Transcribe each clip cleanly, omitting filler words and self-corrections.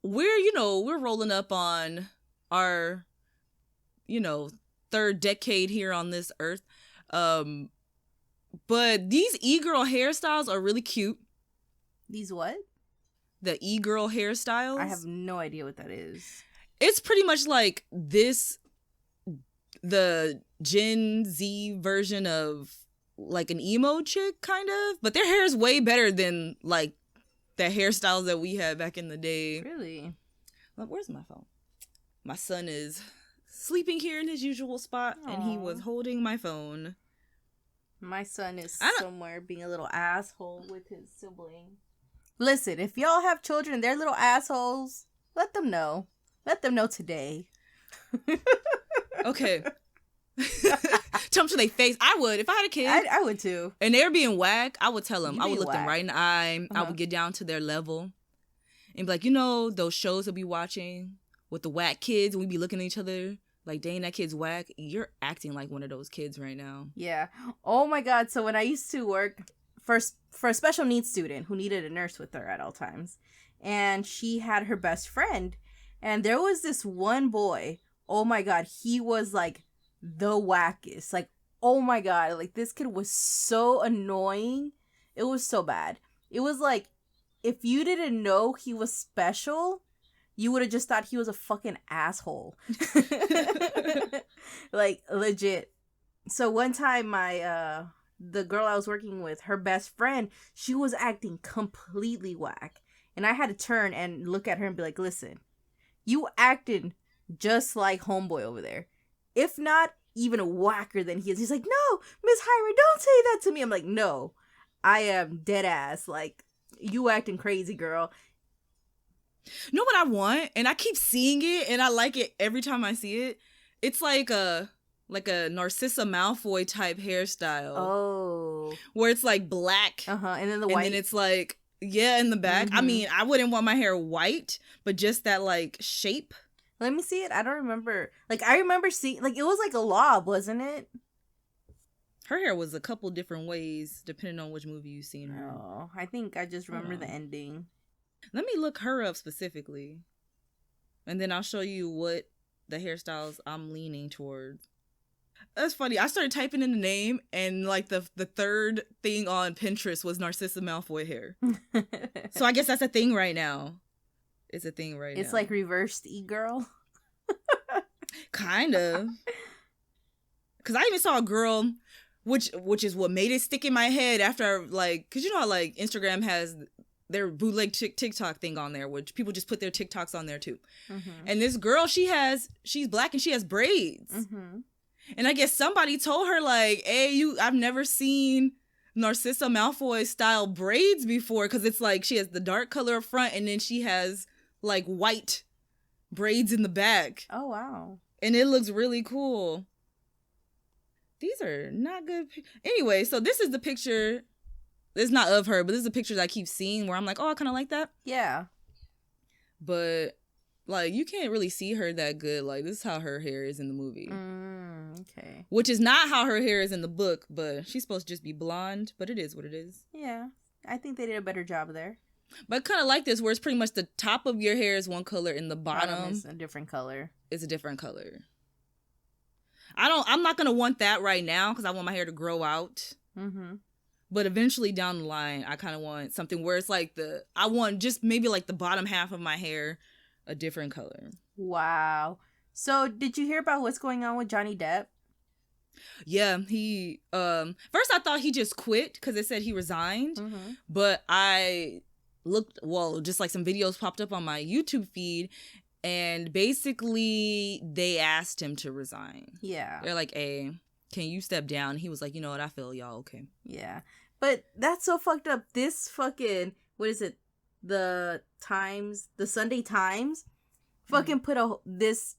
we're rolling up on our, third decade here on this earth. But these e-girl hairstyles are really cute. These what? The e-girl hairstyles. I have no idea what that is. It's pretty much like the Gen Z version of like an emo chick, kind of. But their hair is way better than like the hairstyles that we had back in the day. Really? Well, where's my phone? My son is sleeping here in his usual spot, and he was holding my phone. My son is somewhere being a little asshole with his sibling. Listen, if y'all have children and they're little assholes, let them know. Let them know today. Okay. Tell them to their face. I would. If I had a kid. I would too. And they were being whack, I would tell them. I would look whack. them right in the eye. I would get down to their level. And be like, those shows that we watching with the whack kids, and we be looking at each other like, dang, that kid's whack. You're acting like one of those kids right now. Yeah. Oh my God. So when I used to work for a special needs student who needed a nurse with her at all times, and she had her best friend, and there was this one boy. Oh my God. He was like the wackest. Like, oh my God. Like, this kid was so annoying. It was so bad. It was like, if you didn't know he was special, you would have just thought he was a fucking asshole. Like, legit. So one time the girl I was working with, her best friend, she was acting completely whack. And I had to turn and look at her and be like, listen, you acting just like homeboy over there. If not, even whacker than he is. He's like, no, Miss Hyra, don't say that to me. I'm like, no, I am dead ass. Like, you acting crazy, girl. You know what I want? And I keep seeing it, and I like it every time I see it. It's like a Narcissa Malfoy type hairstyle. Oh. Where it's like black. And then the white. And then it's like, yeah, in the back. Mm-hmm. I mean, I wouldn't want my hair white, but just that like shape. Let me see it. I don't remember. Like, I remember seeing, like, it was like a lob, wasn't it? Her hair was a couple different ways, depending on which movie you've seen her. Oh, I think I just remember the ending. Let me look her up specifically. And then I'll show you what the hairstyles I'm leaning towards. That's funny. I started typing in the name, and like the third thing on Pinterest was Narcissa Malfoy hair. So I guess that's a thing right now. It's a thing right now. It's like reversed e-girl. Kind of. Because I even saw a girl, which is what made it stick in my head after, like, because you know how like Instagram has their bootleg TikTok thing on there, which people just put their TikToks on there too. Mm-hmm. And this girl, she's black and she has braids. Mm-hmm. And I guess somebody told her like, hey, I've never seen Narcissa Malfoy style braids before, because it's like she has the dark color up front and then she has like white braids in the back. Oh, wow. And it looks really cool. These are not good. Anyway, so this is the picture. It's not of her, but this is a picture that I keep seeing where I'm like, oh, I kind of like that. Yeah. But, like, you can't really see her that good. Like, this is how her hair is in the movie. Okay. Which is not how her hair is in the book, but she's supposed to just be blonde, but it is what it is. Yeah. I think they did a better job there. But kind of like this, where it's pretty much the top of your hair is one color and the bottom is a different color. Is a different color. I'm not going to want that right now because I want my hair to grow out. Mm-hmm. But eventually down the line, I kind of want something where it's like I want just maybe like the bottom half of my hair a different color. Wow. So did you hear about what's going on with Johnny Depp? Yeah, he, first I thought he just quit because it said he resigned. Mm-hmm. But I looked, just like some videos popped up on my YouTube feed. And basically, they asked him to resign. Yeah. They're like, hey, can you step down? He was like, you know what? I feel y'all okay. Yeah. But that's so fucked up. This fucking, what is it? The Sunday Times fucking put this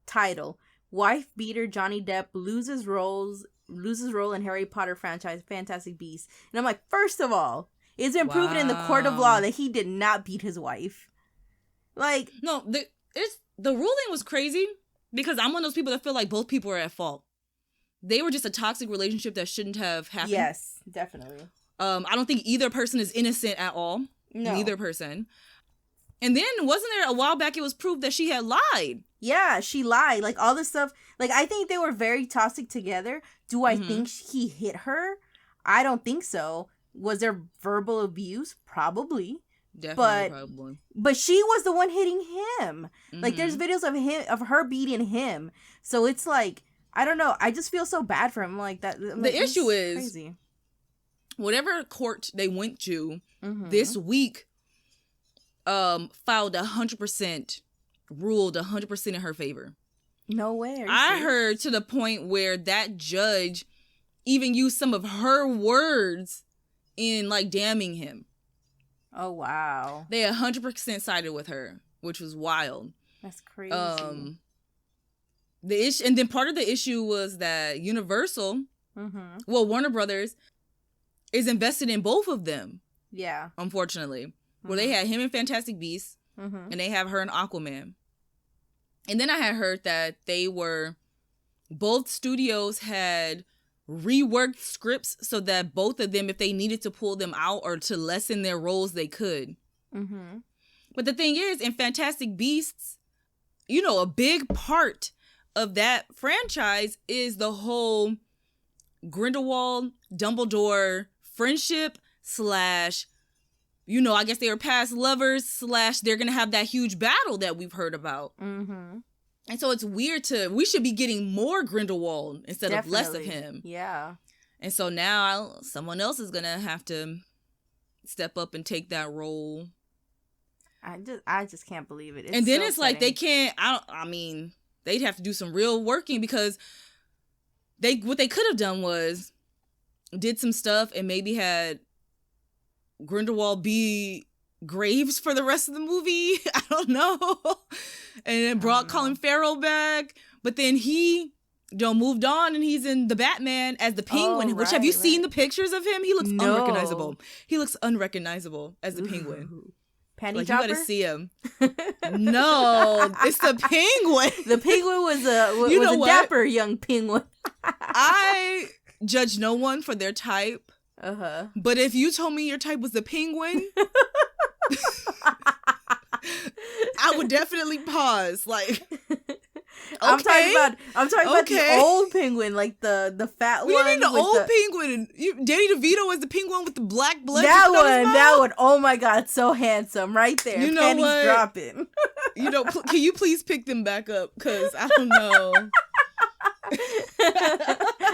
title. Wife beater Johnny Depp loses role in Harry Potter franchise Fantastic Beasts. And I'm like, first of all, it's been proven in the court of law that he did not beat his wife. Like, no, the ruling was crazy because I'm one of those people that feel like both people are at fault. They were just a toxic relationship that shouldn't have happened. Yes, definitely. I don't think either person is innocent at all. No. Neither person. And then wasn't there a while back it was proved that she had lied? Yeah, she lied. Like, all this stuff. Like, I think they were very toxic together. Do I think he hit her? I don't think so. Was there verbal abuse? Probably. Definitely, probably. But she was the one hitting him. Like, there's videos of her beating him. So it's like, I don't know. I just feel so bad for him. Like that. The issue is crazy. Whatever court they went to this week, filed 100%, ruled 100% in her favor. No way. I heard to the point where that judge even used some of her words in like damning him. Oh wow. They 100% sided with her, which was wild. That's crazy. The issue, and then part of the issue was that Universal, well, Warner Brothers, is invested in both of them. Yeah. Unfortunately. Where they had him in Fantastic Beasts, and they have her in Aquaman. And then I had heard that both studios had reworked scripts so that both of them, if they needed to pull them out or to lessen their roles, they could. But the thing is, in Fantastic Beasts, you know, a big part of that franchise is the whole Grindelwald, Dumbledore friendship / you know, I guess they were past lovers / they're going to have that huge battle that we've heard about. And so it's weird we should be getting more Grindelwald instead of less of him. Yeah. And so now someone else is going to have to step up and take that role. I just can't believe it. And then it's like they can't, I mean, they'd have to do some real working because what they could have done was did some stuff and maybe had Grindelwald be Graves for the rest of the movie. I don't know. And then brought Colin Farrell back. But then he moved on and he's in the Batman as the Penguin. Which have you seen the pictures of him? He looks unrecognizable. He looks unrecognizable as the Penguin. Panty dropper? You gotta see him. No, it's the Penguin. The Penguin was a dapper young penguin. I judge no one for their type. But if you told me your type was the Penguin, I would definitely pause. Like, okay. I'm talking about the old Penguin, like the fat one. What do you mean the old Penguin? Danny DeVito is the Penguin with the black blood. That one. Oh my God, so handsome, right there. You know Pennies what? Dropping. You know, can you please pick them back up? Because I don't know.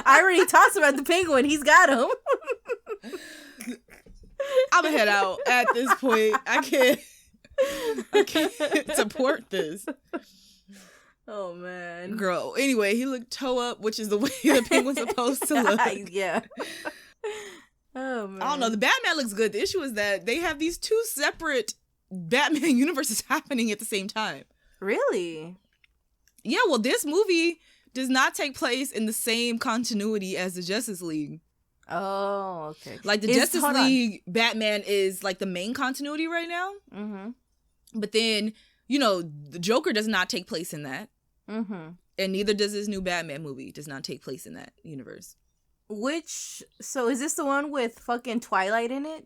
I already talked about the Penguin. He's got him. I'm gonna head out at this point. I can't support this. Oh man, girl. Anyway, he looked toe up, which is the way the Penguin's supposed to look. Yeah. Oh man. I don't know. The Batman looks good. The issue is that they have these two separate Batman universes happening at the same time. Really? Yeah. Well, this movie does not take place in the same continuity as the Justice League. Oh, okay. Like the Justice League Batman is like the main continuity right now. But then, you know, the Joker does not take place in that. And neither does this new Batman movie. It does not take place in that universe. So is this the one with fucking Twilight in it?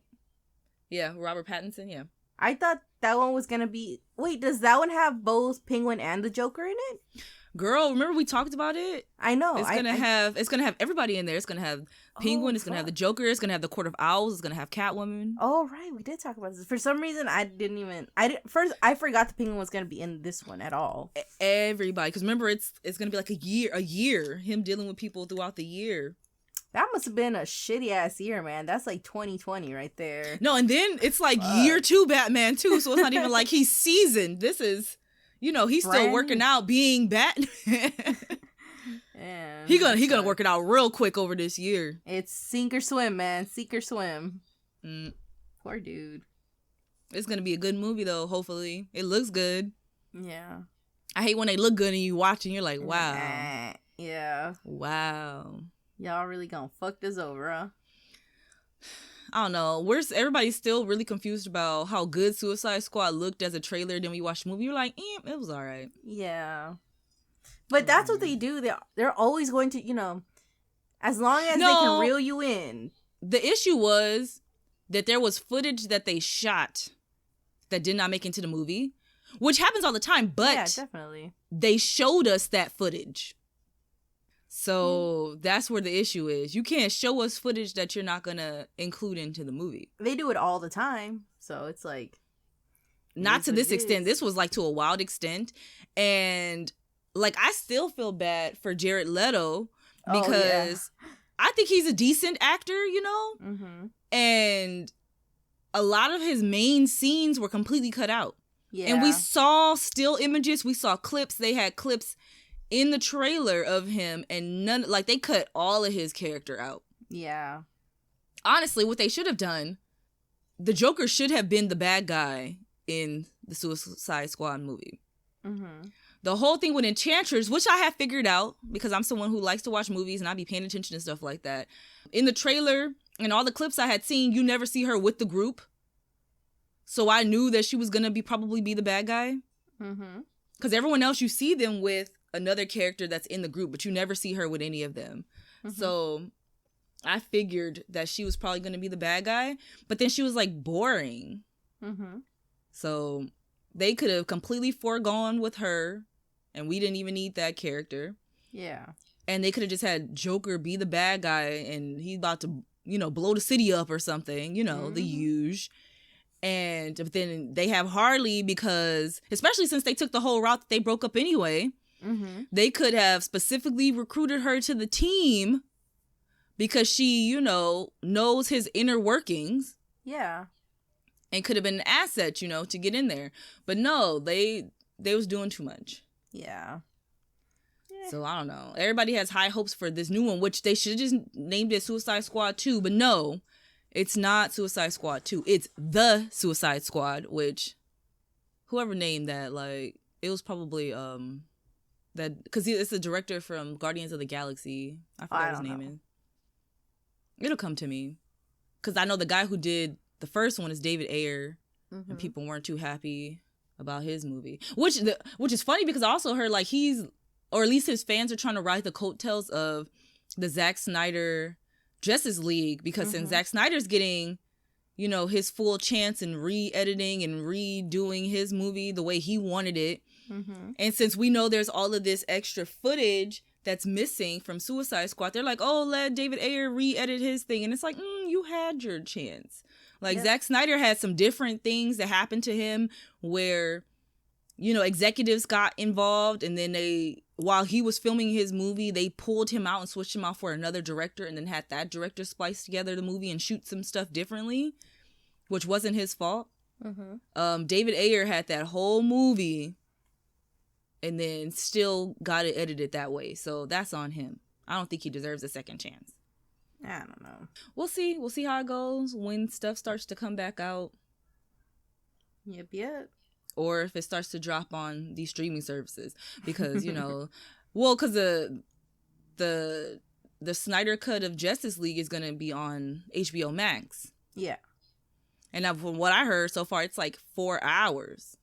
Yeah, Robert Pattinson, yeah. I thought that one was gonna be... Wait, does that one have both Penguin and the Joker in it? Girl, remember we talked about it? I know. It's gonna have everybody in there. It's gonna have Penguin. It's gonna have the Joker. It's gonna have the Court of Owls. It's gonna have Catwoman. Oh right, we did talk about this. For some reason, I forgot the Penguin was gonna be in this one at all. Everybody, because remember, it's gonna be like a year. Him dealing with people throughout the year. That must have been a shitty ass year, man. That's like 2020 right there. No, and then it's like year 2 Batman too. So it's not even like he's seasoned. This is. You know, he's still working out being Batman. Yeah, he gonna work it out real quick over this year. It's sink or swim, man. Sink or swim. Poor dude. It's gonna be a good movie though, hopefully. It looks good. Yeah. I hate when they look good and you watch and you're like, wow. Yeah. Wow. Y'all really gonna fuck this over, huh? I don't know. Everybody's still really confused about how good Suicide Squad looked as a trailer. Then we watched the movie. You're like, it was all right. Yeah. But that's what they do. They're always going to, you know, as long as they can reel you in. The issue was that there was footage that they shot that did not make it into the movie, which happens all the time, but yeah, definitely. they showed us that footage. So that's where the issue is. You can't show us footage that you're not going to include into the movie. They do it all the time. So it's like... Not to this extent. This was like to a wild extent. And like, I still feel bad for Jared Leto because I think he's a decent actor, you know? Mm-hmm. And a lot of his main scenes were completely cut out. Yeah. And we saw still images. We saw clips. They had clips in the trailer of him, and none, like, they cut all of his character out. Yeah. Honestly, what they should have done, the Joker should have been the bad guy in the Suicide Squad movie. Mm-hmm. The whole thing with Enchantress, which I have figured out because I'm someone who likes to watch movies and I be paying attention to stuff like that. In the trailer and all the clips I had seen, you never see her with the group. So I knew that she was going to probably be the bad guy. Mm-hmm. Because everyone else, you see them with another character that's in the group, but you never see her with any of them. Mm-hmm. So I figured that she was probably going to be the bad guy, but then she was like boring. Mm-hmm. So they could have completely foregone with her, and we didn't even need that character. Yeah. And they could have just had Joker be the bad guy, and he's about to, you know, blow the city up or something, you know, the huge. And then they have Harley because, especially since they took the whole route that they broke up anyway, they could have specifically recruited her to the team because she, you know, knows his inner workings. Yeah. And could have been an asset, you know, to get in there. But no, they was doing too much. Yeah. So I don't know. Everybody has high hopes for this new one, which they should have just named it Suicide Squad 2. But no, it's not Suicide Squad 2. It's The Suicide Squad, which whoever named that, like, it was probably that, because it's the director from Guardians of the Galaxy. I forgot his name is. It'll come to me. Because I know the guy who did the first one is David Ayer, and people weren't too happy about his movie. Which is funny because I also heard, like, he's, or at least his fans are trying to ride the coattails of the Zack Snyder Justice League, because since Zack Snyder's getting, you know, his full chance in re-editing and redoing his movie the way he wanted it, and since we know there's all of this extra footage that's missing from Suicide Squad, they're like, oh, let David Ayer re-edit his thing. And it's like, you had your chance. Like, Zack Snyder had some different things that happened to him where, you know, executives got involved, and then they, while he was filming his movie, they pulled him out and switched him out for another director, and then had that director splice together the movie and shoot some stuff differently, which wasn't his fault. David Ayer had that whole movie and then still got it edited that way. So that's on him. I don't think he deserves a second chance. I don't know. We'll see. We'll see how it goes when stuff starts to come back out. Yep. Or if it starts to drop on these streaming services. Because, you know, well, because the Snyder cut of Justice League is going to be on HBO Max. Yeah. And now, from what I heard so far, it's like 4 hours.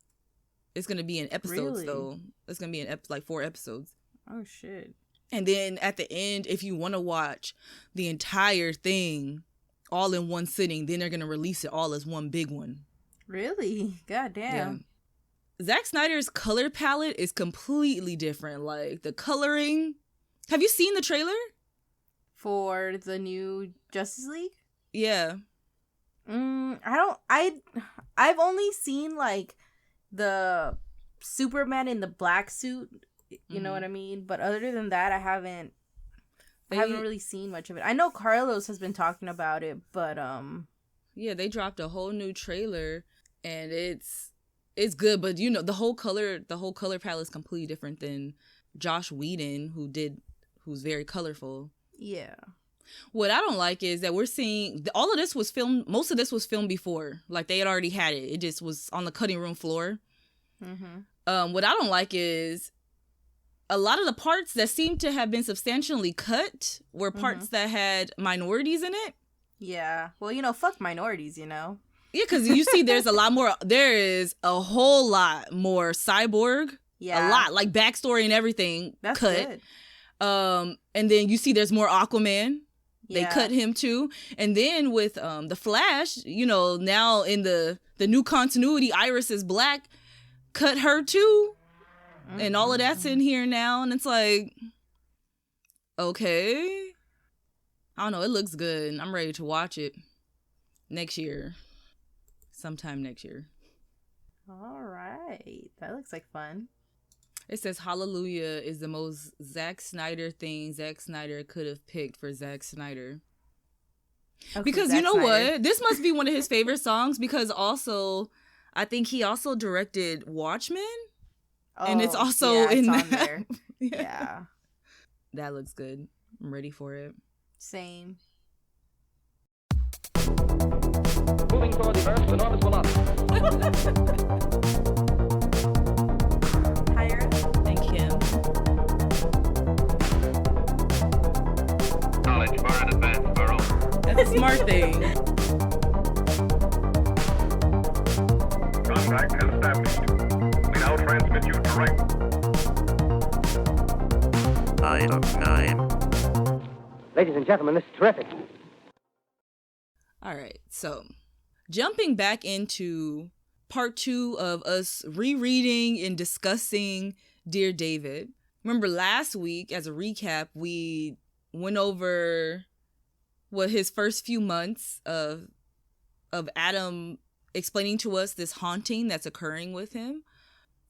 It's going to be in episodes, really? though. It's going to be in like 4 episodes. Oh, shit. And then at the end, if you want to watch the entire thing all in one sitting, then they're going to release it all as one big one. Really? God damn. Yeah. Zack Snyder's color palette is completely different. Like, the coloring. Have you seen the trailer? For the new Justice League? Yeah. I've only seen, like, the Superman in the black suit. You know what I mean? But other than that, I haven't really seen much of it. I know Carlos has been talking about it, but yeah, they dropped a whole new trailer, and it's good, but you know, the whole color palette is completely different than Josh Whedon, who's very colorful. Yeah. What I don't like is that we're seeing all of this was filmed. Most of this was filmed before, like they had already had it. It just was on the cutting room floor. What I don't like is a lot of the parts that seem to have been substantially cut were parts that had minorities in it. Yeah. Well, you know, fuck minorities, you know. Yeah, because you see there is a whole lot more Cyborg. Yeah. A lot, like backstory and everything. That's cut. Good. And then you see there's more Aquaman. They cut him too. And then with the Flash, you know, now in the new continuity, Iris is black, cut her too. And all of that's in here now. And it's like, okay. I don't know. It looks good. I'm ready to watch it next year. Sometime next year. All right. That looks like fun. It says Hallelujah is the most Zack Snyder thing Zack Snyder could have picked for Zack Snyder. Okay, because Zack you know Snyder. What? This must be one of his favorite songs because also, I think he also directed Watchmen. Oh, and it's also in on there. Yeah. That looks good. I'm ready for it. Same. Moving toward the Earth's enormous velocity. Higher. Thank him. Knowledge far in advance of our own. That's a smart thing. Contact established. We now transmit you direct. Item 9. Ladies and gentlemen, this is terrific. All right, so jumping back into part 2 of us rereading and discussing Dear David. Remember last week, as a recap, we went over what his first few months of Adam explaining to us this haunting that's occurring with him.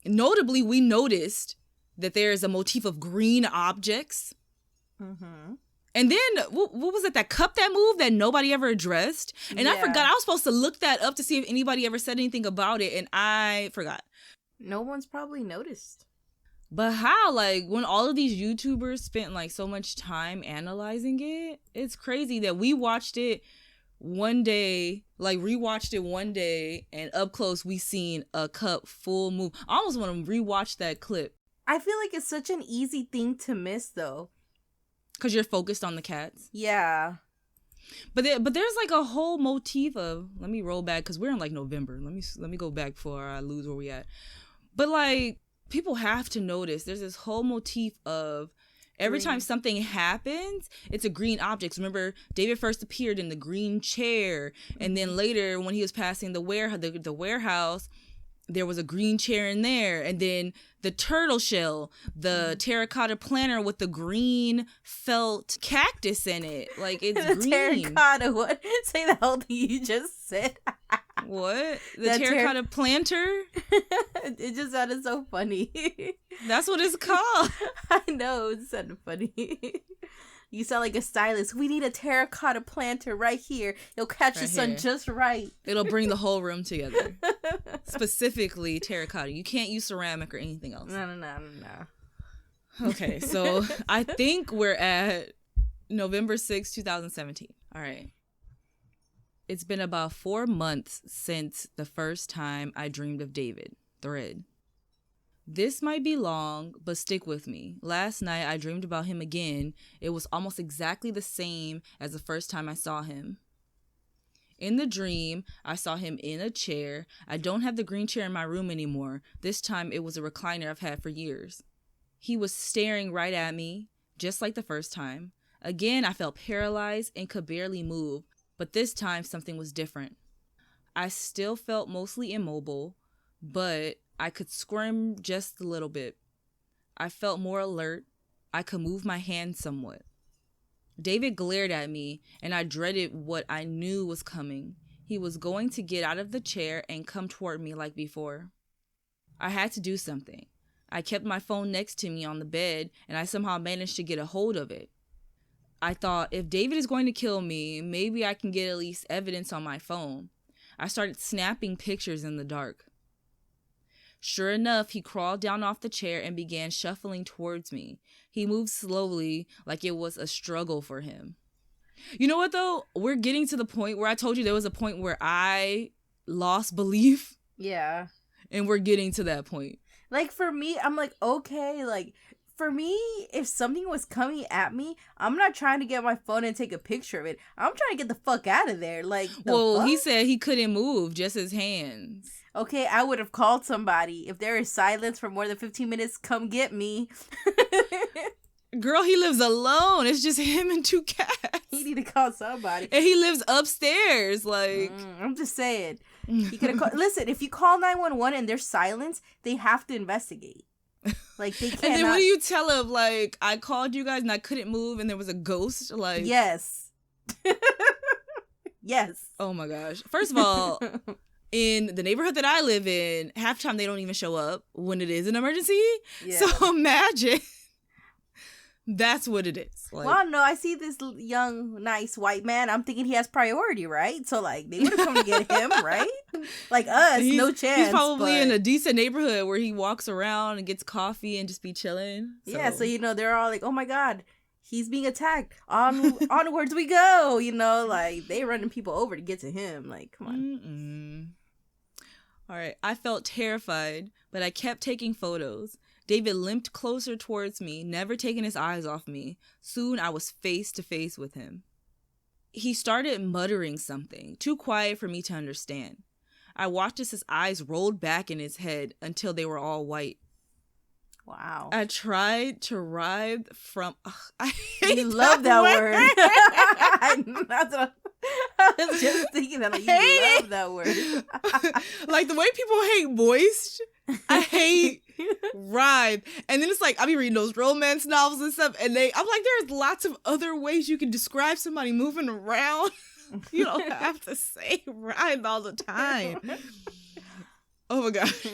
Notably, we noticed that there is a motif of green objects. Mm-hmm. And then, what was it, that cup that moved that nobody ever addressed? And I forgot, I was supposed to look that up to see if anybody ever said anything about it, and I forgot. No one's probably noticed. But how? Like, when all of these YouTubers spent, like, so much time analyzing it, it's crazy that we watched it one day, like, rewatched it one day, and up close we seen a cup full move. I almost want to rewatch that clip. I feel like it's such an easy thing to miss, though. Because you're focused on the cats? Yeah. But there's like a whole motif of, let me roll back because we're in like November. Let me go back before I lose where we at. But like, people have to notice there's this whole motif of every time something happens, it's a green object. So remember, David first appeared in the green chair. And then later when he was passing the warehouse, there was a green chair in there. And then the turtle shell, the terracotta planter with the green felt cactus in it. Like, it's the green. Terracotta, what? Say the whole thing you just said. What? The terracotta planter? It just sounded so funny. That's what it's called. I know, it sounded funny. You sound like a stylist. We need a terracotta planter right here. You'll catch the sun just right. It'll bring the whole room together. Specifically terracotta. You can't use ceramic or anything else. No. Okay, so I think we're at November 6, 2017. All right. It's been about 4 months since the first time I dreamed of David. Thread. This might be long, but stick with me. Last night, I dreamed about him again. It was almost exactly the same as the first time I saw him. In the dream, I saw him in a chair. I don't have the green chair in my room anymore. This time, it was a recliner I've had for years. He was staring right at me, just like the first time. Again, I felt paralyzed and could barely move, but this time, something was different. I still felt mostly immobile, but I could squirm just a little bit. I felt more alert. I could move my hands somewhat. David glared at me, and I dreaded what I knew was coming. He was going to get out of the chair and come toward me like before. I had to do something. I kept my phone next to me on the bed, and I somehow managed to get a hold of it. I thought, if David is going to kill me, maybe I can get at least evidence on my phone. I started snapping pictures in the dark. Sure enough, he crawled down off the chair and began shuffling towards me. He moved slowly, like it was a struggle for him. You know what, though? We're getting to the point where I told you there was a point where I lost belief. Yeah. And we're getting to that point. Like, for me, I'm like, okay, like, for me, if something was coming at me, I'm not trying to get my phone and take a picture of it. I'm trying to get the fuck out of there. Like, he said he couldn't move, just his hands. Okay, I would have called somebody. If there is silence for more than 15 minutes, come get me. Girl, he lives alone. It's just him and 2 cats. You need to call somebody. And he lives upstairs. Like, I'm just saying. You could have listen, if you call 911 and there's silence, they have to investigate. Like, they can't. And then what do you tell him? Like, I called you guys and I couldn't move and there was a ghost? Like, Yes. Yes. Oh my gosh. First of all, in the neighborhood that I live in, half the time they don't even show up when it is an emergency. Yeah. So imagine that's what it is. Like, Well, no, I see this young, nice white man. I'm thinking he has priority, right? So, like, they would have come to get him, right? Like us, no chance. He's probably but... in a decent neighborhood where he walks around and gets coffee and just be chilling. Yeah, so, they're all like, oh my God, he's being attacked. Onwards we go. Like, they running people over to get to him. Like, come on. All right. I felt terrified, but I kept taking photos. David limped closer towards me, never taking his eyes off me. Soon I was face to face with him. He started muttering something, too quiet for me to understand. I watched as his eyes rolled back in his head until they were all white. Wow. I tried to writhe from... I hate You love that word. That's what I was just thinking that. Like, you love that word. Like, the way people hate moist, I hate writhe. And then it's like, I be reading those romance novels and stuff, and I'm like, there's lots of other ways you can describe somebody moving around. You don't have to say writhe all the time. Oh my gosh.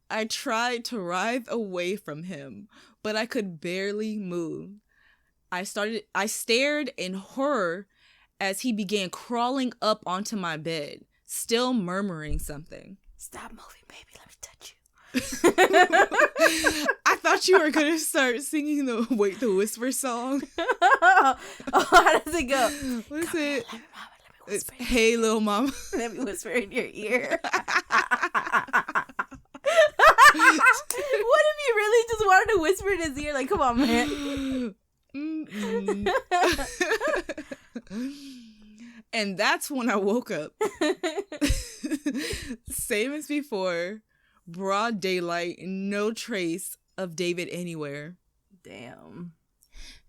I tried to writhe away from him, but I could barely move. I stared in horror as he began crawling up onto my bed, still murmuring something. Stop moving, baby. Let me touch you. I thought you were going to start singing the Wait the Whisper song. Oh, how does it go? What is Come it? here, let me It's whisper. Hey Lil Mama. Let me whisper in your ear. What if you really just wanted to whisper in his ear? Like, come on, man. And that's when I woke up. Same as before. Broad daylight, no trace of David anywhere. Damn.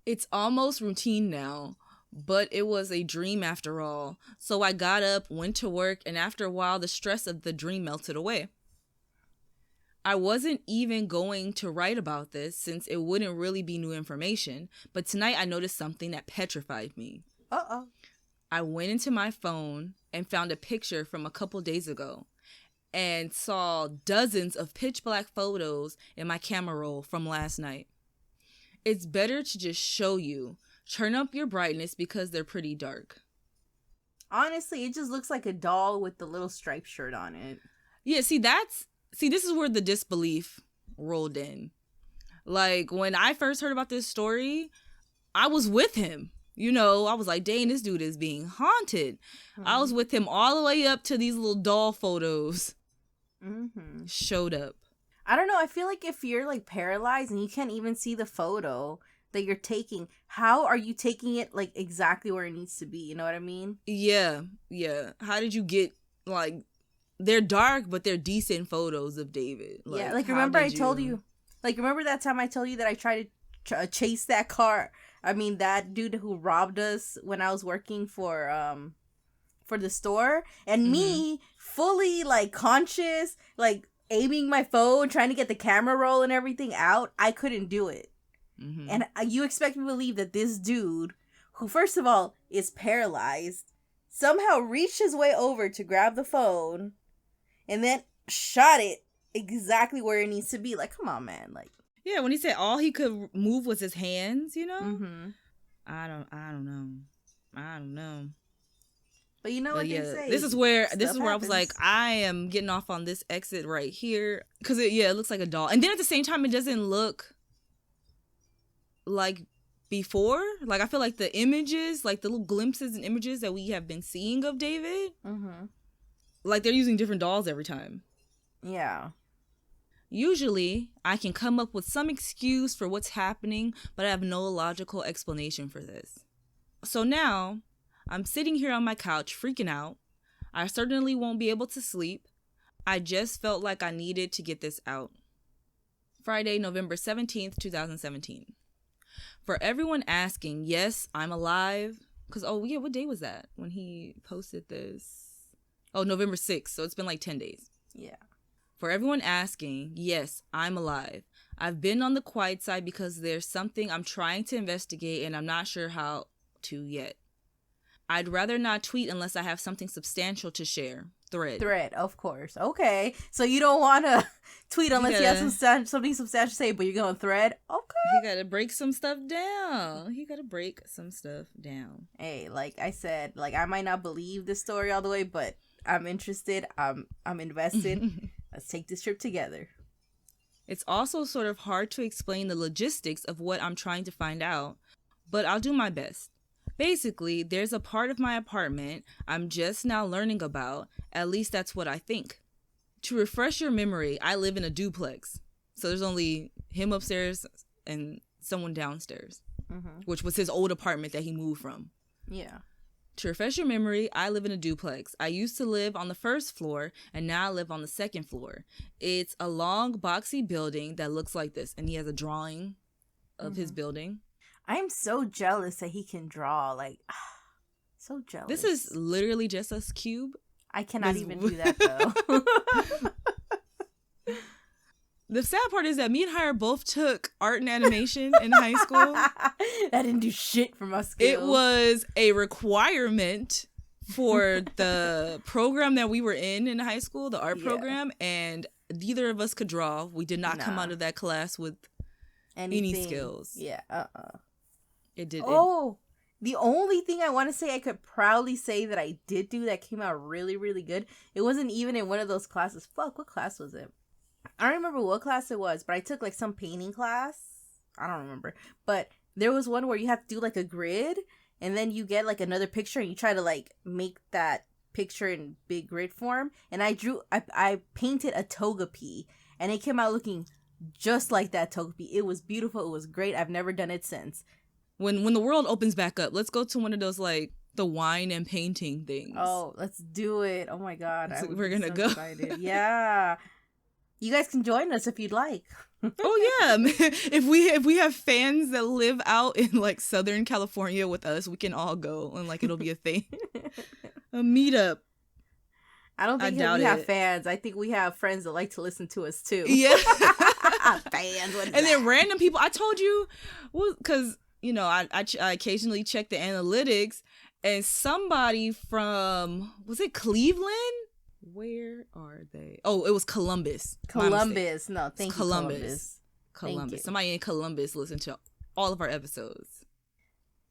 It's almost routine now, but it was a dream after all. So I got up, went to work, and after a while, the stress of the dream melted away. I wasn't even going to write about this since it wouldn't really be new information, but tonight I noticed something that petrified me. Uh-oh. I went into my phone and found a picture from a couple days ago and saw dozens of pitch black photos in my camera roll from last night. It's better to just show you. Turn up your brightness because they're pretty dark. Honestly, it just looks like a doll with the little striped shirt on it. Yeah, this is where the disbelief rolled in. Like, when I first heard about this story, I was with him. I was like, dang, this dude is being haunted. Mm-hmm. I was with him all the way up to these little doll photos. Mm-hmm. Showed up. I don't know. I feel like if you're like paralyzed and you can't even see the photo that you're taking, how are you taking it like exactly where it needs to be? You know what I mean? Yeah. How did you get, like, they're dark, but they're decent photos of David. Like, yeah, like, remember I told you, like, remember that time I told you that I tried to chase that car? I mean, that dude who robbed us when I was working for the store, and me fully, like, conscious, like, aiming my phone, trying to get the camera roll and everything out. I couldn't do it. Mm-hmm. And you expect me to believe that this dude, who first of all is paralyzed, somehow reached his way over to grab the phone and then shot it exactly where it needs to be. Like, come on, man. Like, yeah, when he said all he could move was his hands, Mm-hmm. I don't know. But you know what they say. This is where Stuff I was like, I am getting off on this exit right here, because it looks like a doll, and then at the same time, it doesn't look like before. Like, I feel like the images, like the little glimpses and images that we have been seeing of David, like they're using different dolls every time. Yeah. Usually, I can come up with some excuse for what's happening, but I have no logical explanation for this. So now, I'm sitting here on my couch freaking out. I certainly won't be able to sleep. I just felt like I needed to get this out. Friday, November 17th, 2017. For everyone asking, yes, I'm alive. Because, oh, yeah, what day was that when he posted this? Oh, November 6th. So it's been like 10 days. Yeah. For everyone asking, yes, I'm alive. I've been on the quiet side because there's something I'm trying to investigate and I'm not sure how to yet. I'd rather not tweet unless I have something substantial to share. Thread, of course. Okay. So you don't want to tweet unless you have something substantial to say, but you're going Thread? Okay. He got to break some stuff down. Hey, like I said, like I might not believe this story all the way, but I'm interested. I'm invested. Let's take this trip together. It's also sort of hard to explain the logistics of what I'm trying to find out, but I'll do my best. Basically, there's a part of my apartment I'm just now learning about. At least that's what I think. To refresh your memory, I live in a duplex. So there's only him upstairs and someone downstairs, which was his old apartment that he moved from. Yeah. To refresh your memory, I live in a duplex. I used to live on the first floor, and now I live on the second floor. It's a long, boxy building that looks like this, and he has a drawing of his building. I'm so jealous that he can draw. Like, so jealous. This is literally just a cube. I cannot even do that, though. The sad part is that me and Hire both took art and animation in high school. That didn't do shit for my skills. It was a requirement for the program that we were in high school, the art program, and neither of us could draw. We did not come out of that class with any skills. Yeah, It did. The only thing I want to say I could proudly say that I did do that came out really, really good. It wasn't even in one of those classes. Fuck, what class was it? I don't remember what class it was, but I took like some painting class. I don't remember. But there was one where you have to do like a grid and then you get like another picture and you try to like make that picture in big grid form. And I painted a Togepi and it came out looking just like that Togepi. It was beautiful. It was great. I've never done it since. When the world opens back up, let's go to one of those like the wine and painting things. Oh, let's do it. Oh my God. We're going to go. Excited. Yeah. You guys can join us if you'd like. Oh yeah, if we have fans that live out in like Southern California with us, we can all go and like it'll be a thing, a meetup. I don't think we have fans. I think we have friends that like to listen to us too. Yeah, fans. And then random people. I told you, well, because you know I occasionally check the analytics, and somebody from was it Cleveland? Where are they? Oh, it was Columbus. Columbus. No, thank you, Columbus. Columbus. Somebody in Columbus listened to all of our episodes.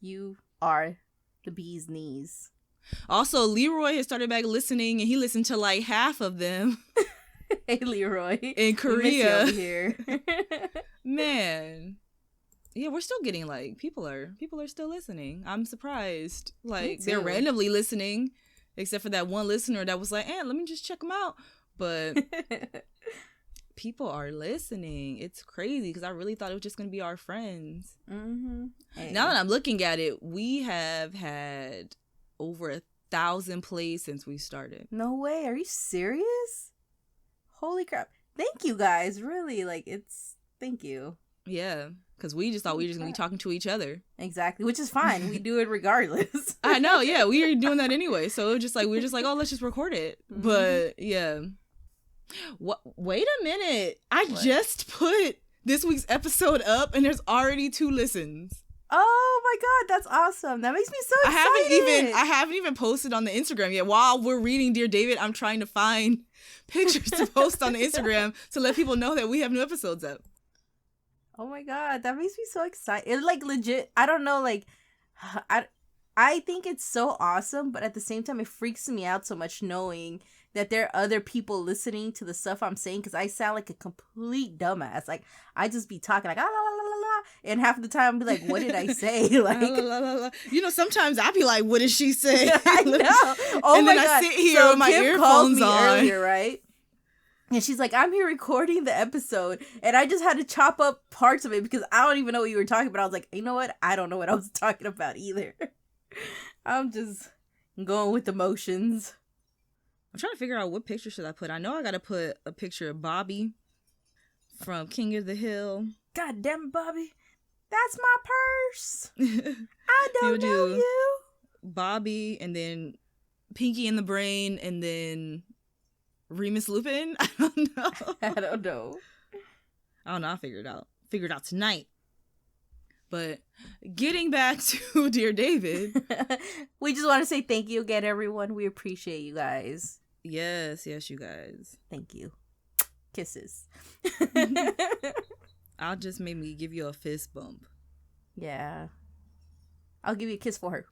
You are the bee's knees. Also, Leroy has started back listening, and he listened to like half of them. Hey, Leroy. In Korea. Over here. Man. Yeah, we're still getting like people are still listening. I'm surprised. Like they're randomly listening. Except for that one listener that was like, let me just check them out. But people are listening. It's crazy because I really thought it was just going to be our friends. Mm-hmm. Hey. Now that I'm looking at it, we have had over 1,000 plays since we started. No way. Are you serious? Holy crap. Thank you guys. Really, thank you. Yeah. Because we just thought we were just going to be talking to each other. Exactly. Which is fine. We do it regardless. I know. Yeah. We are doing that anyway. So we're just like, oh, let's just record it. Mm-hmm. But yeah. Wait a minute. I just put this week's episode up and there's already 2 listens. Oh my God. That's awesome. That makes me so excited. I haven't even posted on the Instagram yet. While we're reading Dear David, I'm trying to find pictures to post on the Instagram to let people know that we have new episodes up. Oh my God, that makes me so excited. It's like legit. I don't know, like, I think it's so awesome, but at the same time, it freaks me out so much knowing that there are other people listening to the stuff I'm saying because I sound like a complete dumbass. Like, I just be talking like, la, la, la, la, and half the time I'll be like, what did I say? Like, la, la, la, la. You know, sometimes I'll be like, what did she say? I know. Oh and my then God. I sit here with my Kim earphones on. Earlier, right? And she's like, I'm here recording the episode. And I just had to chop up parts of it because I don't even know what you were talking about. I was like, you know what? I don't know what I was talking about either. I'm just going with the motions. I'm trying to figure out what picture should I put. I know I got to put a picture of Bobby from King of the Hill. God damn it, Bobby. That's my purse. I don't know you. Bobby, and then Pinky and the Brain, and then Remus Lupin. I don't know. I don't know. I'll figure it out. Figure it out tonight. But getting back to Dear David. We just want to say thank you again, everyone. We appreciate you guys. Yes, you guys. Thank you. Kisses. I'll just maybe give you a fist bump. Yeah. I'll give you a kiss for her.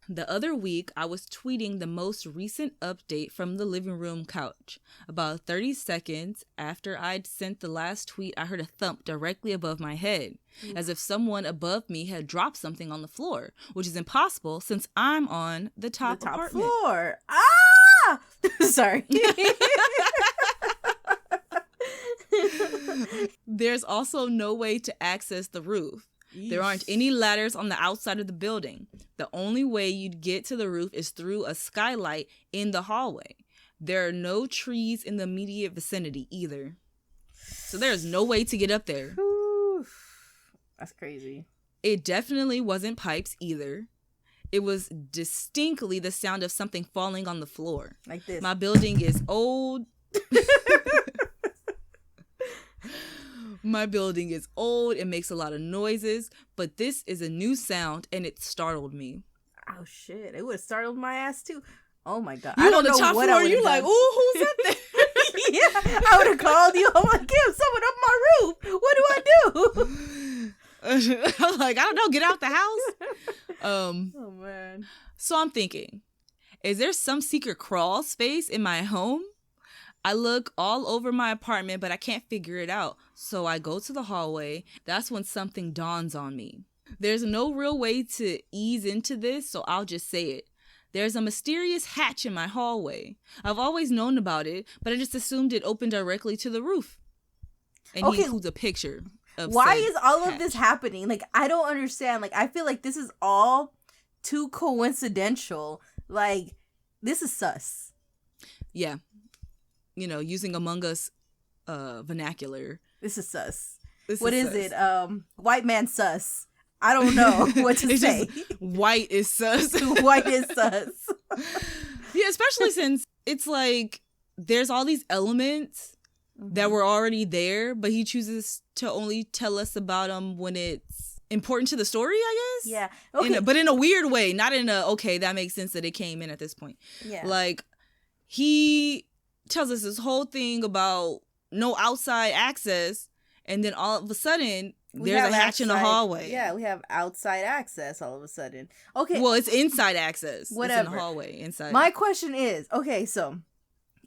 The other week, I was tweeting the most recent update from the living room couch. About 30 seconds after I'd sent the last tweet, I heard a thump directly above my head, as if someone above me had dropped something on the floor, which is impossible since I'm on the top apartment. Floor. Ah! Sorry. There's also no way to access the roof. There aren't any ladders on the outside of the building. The only way you'd get to the roof is through a skylight in the hallway. There are no trees in the immediate vicinity either. So there's no way to get up there. Whew. That's crazy. It definitely wasn't pipes either. It was distinctly the sound of something falling on the floor. Like this. My building is old. My building is old. It makes a lot of noises, but this is a new sound and it startled me. Oh shit! It would have startled my ass too. Oh my god! You I don't on the know top what floor? I You would've like, done. ooh, who's up there? Yeah, I would have called you. I'm like, Kim, someone up my roof. What do I do? I'm like, I don't know. Get out the house. Oh man. So I'm thinking, is there some secret crawl space in my home? I look all over my apartment, but I can't figure it out. So I go to the hallway. That's when something dawns on me. There's no real way to ease into this, so I'll just say it. There's a mysterious hatch in my hallway. I've always known about it, but I just assumed it opened directly to the roof. And he includes a picture of Why said is all hatch. of this happening? Like, I don't understand. Like, I feel like this is all too coincidental. Like, this is sus. Yeah. You know, using Among Us vernacular. This is sus. This What is sus. it? White man sus. I don't know what to It's say. just white is sus. White is sus. Yeah, especially since it's like there's all these elements that were already there, but he chooses to only tell us about them when it's important to the story, I guess. Yeah. Okay. But in a weird way, not in a, okay, that makes sense that it came in at this point. Yeah. Like, he tells us this whole thing about no outside access, and then all of a sudden, there's a hatch in the hallway. Yeah, we have outside access all of a sudden. Okay. Well, it's inside access. Whatever. It's in the hallway, inside. My question is, okay, so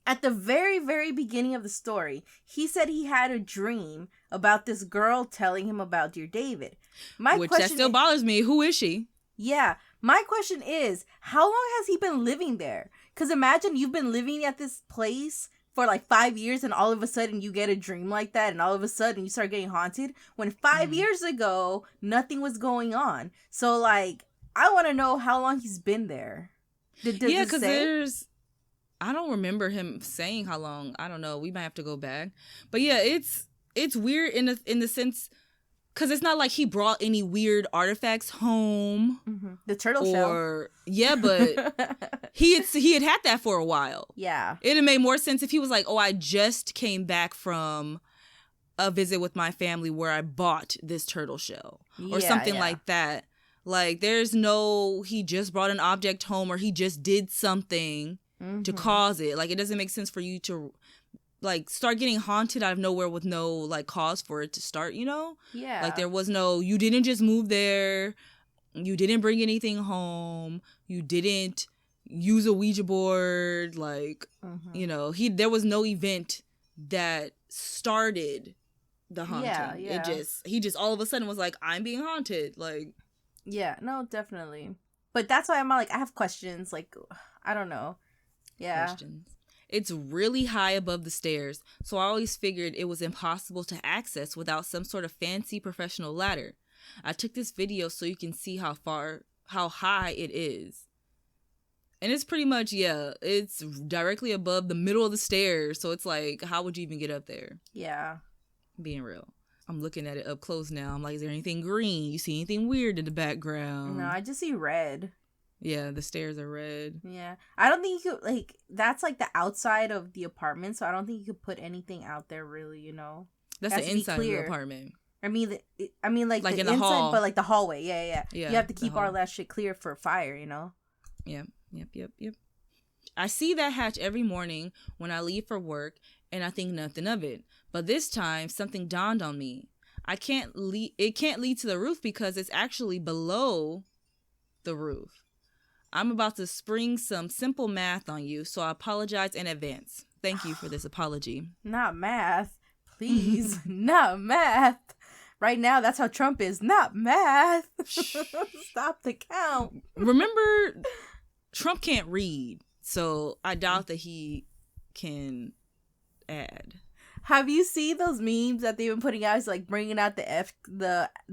at the very, very beginning of the story, he said he had a dream about this girl telling him about Dear David. Which that still bothers me. Who is she? Yeah. My question is, how long has he been living there? Because imagine you've been living at this place for like 5 years and all of a sudden you get a dream like that and all of a sudden you start getting haunted when 5 years ago nothing was going on. So like, I want to know how long he's been there. Yeah, because there's, I don't remember him saying how long. I don't know. We might have to go back. But yeah, it's weird in the sense, because it's not like he brought any weird artifacts home. Mm-hmm. The turtle shell. Yeah, but he had that for a while. Yeah. It'd have made more sense if he was like, oh, I just came back from a visit with my family where I bought this turtle shell. Or something like that. Like, there's no, he just brought an object home or he just did something to cause it. Like, it doesn't make sense for you to, like, start getting haunted out of nowhere with no, like, cause for it to start, you know? Yeah. Like, there was no, you didn't just move there. You didn't bring anything home. You didn't use a Ouija board. Like, you know, there was no event that started the haunting. Yeah. He just all of a sudden was like, I'm being haunted. Like, yeah, no, definitely. But that's why I'm like, I have questions. Like, I don't know. Yeah. questions. It's really high above the stairs, so I always figured it was impossible to access without some sort of fancy professional ladder. I took this video so you can see how high it is. And it's pretty much, it's directly above the middle of the stairs. So it's like, how would you even get up there? Yeah. Being real. I'm looking at it up close now. I'm like, is there anything green? You see anything weird in the background? No, I just see red. Yeah, the stairs are red. Yeah. I don't think you could, like, that's like the outside of the apartment, so I don't think you could put anything out there really, you know? That's Has the to be inside of the clear. apartment. I mean, like Like the in the inside, hall. but like the hallway. Yeah. Yeah, You have to the keep hall. all that shit clear for fire, you know? Yep. I see that hatch every morning when I leave for work, and I think nothing of it. But this time, something dawned on me. It can't lead to the roof because it's actually below the roof. I'm about to spring some simple math on you, so I apologize in advance. Thank you for this apology. Not math. Please. Not math. Right now, that's how Trump is. Not math. Stop the count. Remember, Trump can't read, so I doubt that he can add. Have you seen those memes that they've been putting out? It's like bringing out the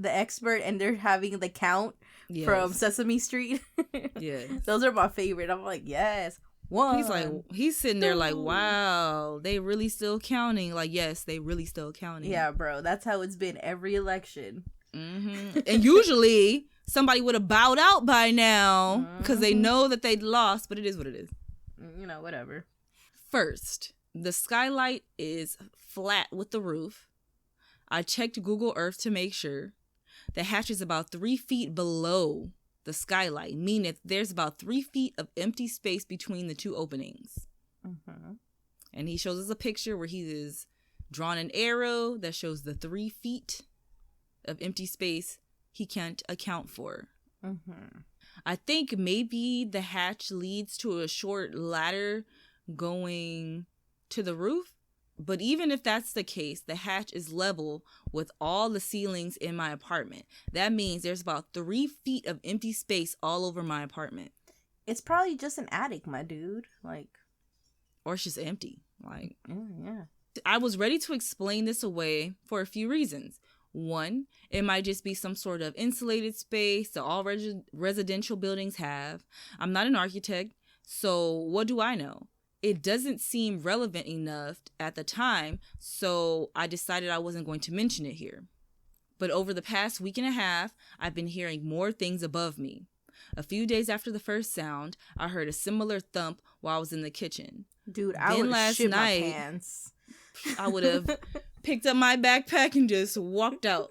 expert, and they're having the count from Sesame Street. Yes. Those are my favorite. I'm like, yes. One. He's sitting there like, wow, they really still counting. Like, yes, they really still counting. Yeah, bro. That's how it's been every election. Mm-hmm. And usually somebody would have bowed out by now because they know that they'd lost, but it is what it is. You know, whatever. First, the skylight is flat with the roof. I checked Google Earth to make sure. The hatch is about 3 feet below the skylight, meaning there's about 3 feet of empty space between the two openings. Mm-hmm. And he shows us a picture where he is drawn an arrow that shows the 3 feet of empty space he can't account for. Mm-hmm. I think maybe the hatch leads to a short ladder going to the roof. But even if that's the case, the hatch is level with all the ceilings in my apartment. That means there's about 3 feet of empty space all over my apartment. It's probably just an attic, my dude. Like, Or it's just empty. Like, yeah. I was ready to explain this away for a few reasons. One, it might just be some sort of insulated space that all residential buildings have. I'm not an architect, so what do I know? It doesn't seem relevant enough at the time, so I decided I wasn't going to mention it here. But over the past week and a half, I've been hearing more things above me. A few days after the first sound, I heard a similar thump while I was in the kitchen. Dude, I Then would last shit night- my pants. I would have picked up my backpack and just walked out.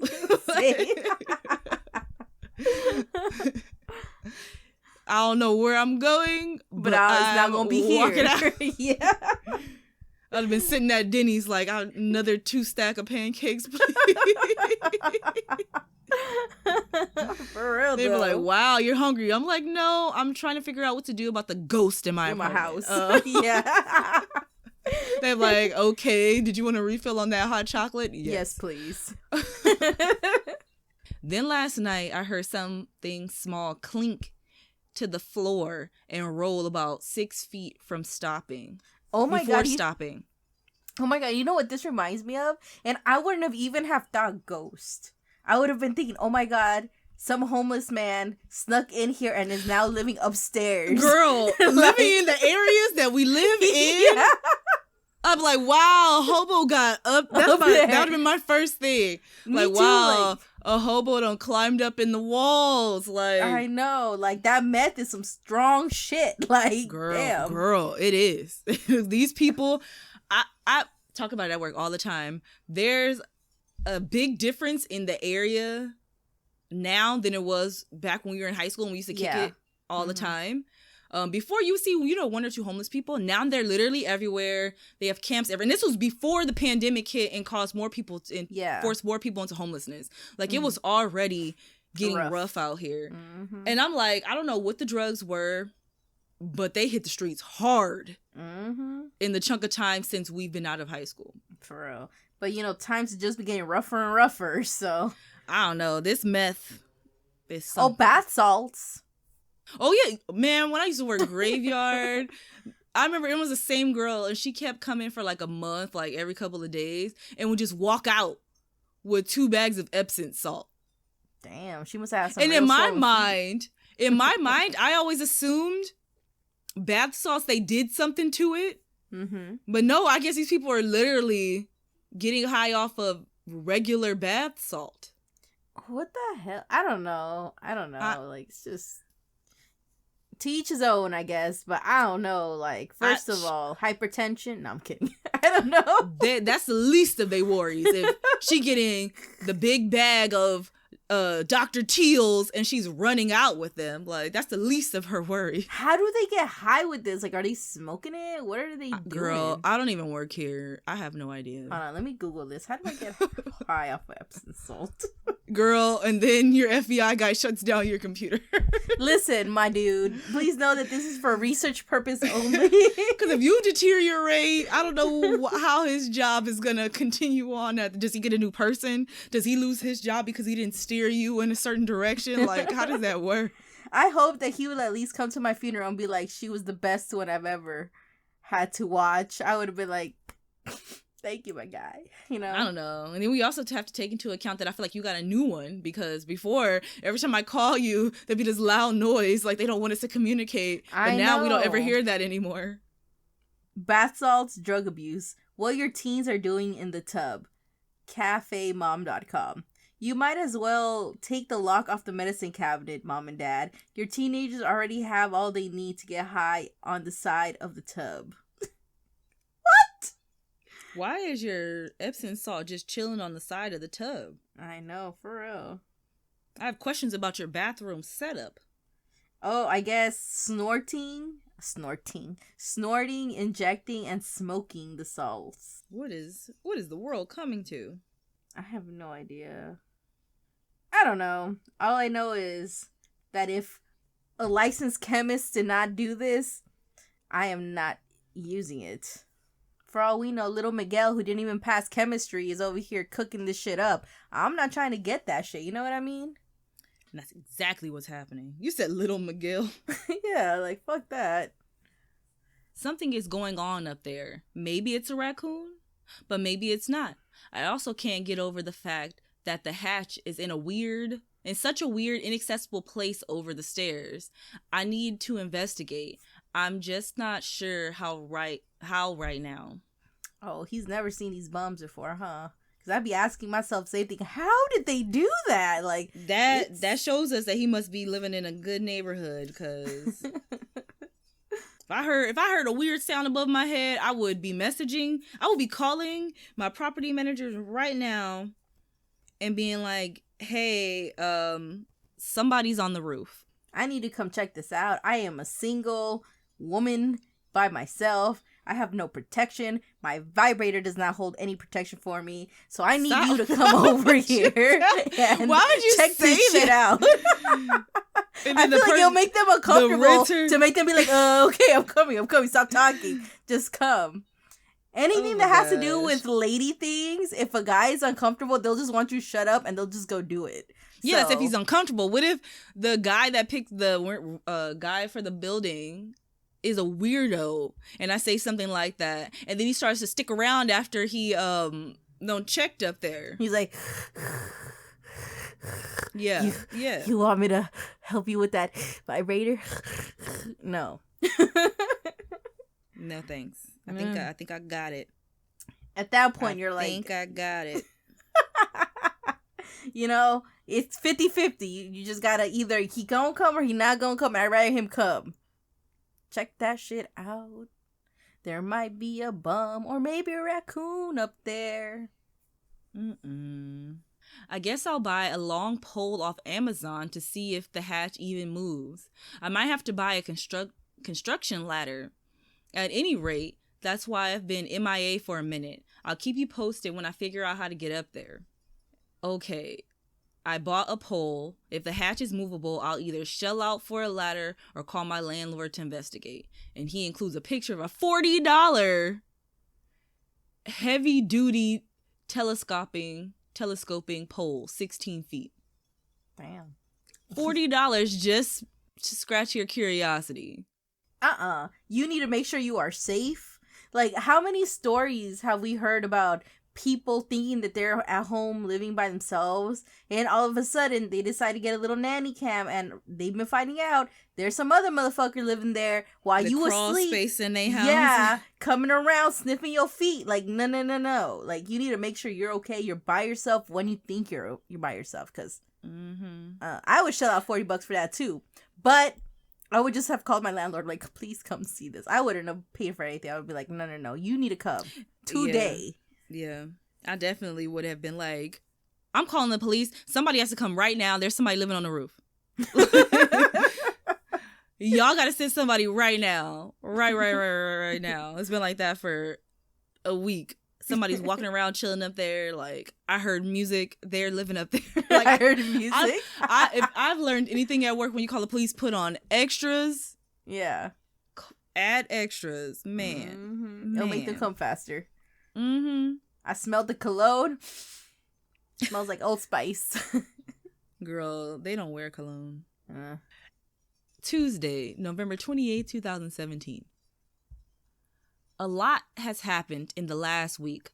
I don't know where I'm going, but I was not gonna be here. Out. Yeah. I'd have been sitting at Denny's like, another 2 stack of pancakes, please. For real, They'd be like, wow, you're hungry. I'm like, no, I'm trying to figure out what to do about the ghost in my apartment. house. Yeah. They're like, okay, did you want a refill on that hot chocolate? Yes, please. Then last night, I heard something small clink to the floor and roll about 6 feet from stopping. Oh my before god. stopping. Oh my god, you know what this reminds me of? And I wouldn't have even have thought ghost. I would have been thinking, oh my god, some homeless man snuck in here and is now living upstairs. Girl, living in the areas that we live in, Yeah. I'm like, wow, hobo got up. That Up would there. have been my first thing. Me Like, too, wow, like- a hobo done climbed up in the walls. Like, I know, like that meth is some strong shit. Like, damn. Girl, it is. These people, I talk about it at work all the time. There's a big difference in the area now than it was back when we were in high school and we used to kick Yeah. it all the Mhm. time. Before you see, 1 or 2 homeless people. Now they're literally everywhere. They have camps everywhere. And this was before the pandemic hit and caused more people Yeah. forced more people into homelessness. Like it Mhm. was already getting Rough. rough out here. Mm-hmm. And I'm like, I don't know what the drugs were, but they hit the streets hard Mm-hmm. in the chunk of time since we've been out of high school. For real. But you know, times are just be getting rougher and rougher, so. I don't know. This meth is Oh, something. bath salts. Oh, yeah. Man, when I used to work graveyard, I remember it was the same girl and she kept coming for like a month, like every couple of days, and would just walk out with 2 bags of Epsom salt. Damn, she must have some And real in my swollen mind, I always assumed bath salts, they did something to it. Mm-hmm. But no, I guess these people are literally getting high off of regular bath salt. What the hell? I don't know. Like, it's just to each his own, I guess. But I don't know. Like, first of all, hypertension. No, I'm kidding. I don't know. That's the least of their worries. If she getting the big bag of Dr. Teal's and she's running out with them, like, that's the least of her worry. How do they get high with this? Like, are they smoking it? What are they doing? Girl, I don't even work here. I have no idea. Hold on, let me Google this. How do I get high off of Epsom salt? Girl, and then your FBI guy shuts down your computer. Listen, my dude, please know that this is for research purpose only. Because if you deteriorate, I don't know how his job is going to continue on. Does he get a new person? Does he lose his job because he didn't steer you in a certain direction? Like, how does that work? I hope that he would at least come to my funeral and be like, she was the best one I've ever had to watch. I would have been like, thank you, my guy. You know? I don't know. And then we also have to take into account that I feel like you got a new one, because before, every time I call you, there'd be this loud noise, like they don't want us to communicate. But now we don't ever hear that anymore. Bath salts, drug abuse. What your teens are doing in the tub. CafeMom.com. You might as well take the lock off the medicine cabinet, mom and dad. Your teenagers already have all they need to get high on the side of the tub. What? Why is your Epsom salt just chilling on the side of the tub? I know, for real. I have questions about your bathroom setup. Oh, I guess snorting, injecting, and smoking the salts. What is the world coming to? I have no idea. I don't know. All I know is that if a licensed chemist did not do this, I am not using it. For all we know, little Miguel, who didn't even pass chemistry, is over here cooking this shit up. I'm not trying to get that shit. You know what I mean? And that's exactly what's happening. You said little Miguel. Yeah, like, fuck that. Something is going on up there. Maybe it's a raccoon, but maybe it's not. I also can't get over the fact that the hatch is in such a weird, inaccessible place over the stairs. I need to investigate. I'm just not sure how right now. Oh, he's never seen these bums before, huh? Because I'd be asking myself the same thing. How did they do that? Like, that shows us that he must be living in a good neighborhood, because if I heard a weird sound above my head, I would be calling my property managers right now and being like, hey, somebody's on the roof. I need to come check this out. I am a single woman by myself. I have no protection. My vibrator does not hold any protection for me. So I need you to come over here and why would you check say this shit out. And I feel like you'll make them uncomfortable to make them be like, okay, I'm coming. Stop talking. Just come. Anything that has to do with lady things, if a guy is uncomfortable, they'll just want you to shut up and they'll just go do it. Yeah, that's if he's uncomfortable. What if the guy that picked the guy for the building is a weirdo, and I say something like that, and then he starts to stick around after he checked up there. He's like, yeah. You want me to help you with that vibrator? No. No thanks. I think I got it. At that point, you're like, I think I got it. You know, it's 50-50. You just gotta either he gonna come or he not gonna come. I'd rather him come. Check that shit out. There might be a bum or maybe a raccoon up there. I guess I'll buy a long pole off Amazon to see if the hatch even moves. I might have to buy a construction ladder. At any rate, that's why I've been MIA for a minute. I'll keep you posted when I figure out how to get up there. Okay, I bought a pole. If the hatch is movable, I'll either shell out for a ladder or call my landlord to investigate. And he includes a picture of a $40 heavy-duty telescoping pole, 16 feet. Damn. $40 just to scratch your curiosity. You need to make sure you are safe. Like, how many stories have we heard about people thinking that they're at home living by themselves, and all of a sudden they decide to get a little nanny cam, and they've been finding out there's some other motherfucker living there while you crawl asleep. Space in their house. Yeah, coming around sniffing your feet. Like, no. Like, you need to make sure you're okay. You're by yourself when you think you're by yourself. Because I would shell out $40 for that too. But I would just have called my landlord, like, please come see this. I wouldn't have paid for anything. I would be like, no. You need to come today. Yeah. I definitely would have been like, I'm calling the police. Somebody has to come right now. There's somebody living on the roof. Y'all got to send somebody right now. Right now. It's been like that for a week. Somebody's walking around chilling up there. Like, I heard music. They're living up there. Like, I heard music. If I've learned anything at work, when you call the police, put on extras. Yeah. Add extras. Man. It'll make them come faster. Mm-hmm. I smelled the cologne. Smells like Old Spice. Girl, they don't wear cologne. Tuesday, November 28, 2017. A lot has happened in the last week,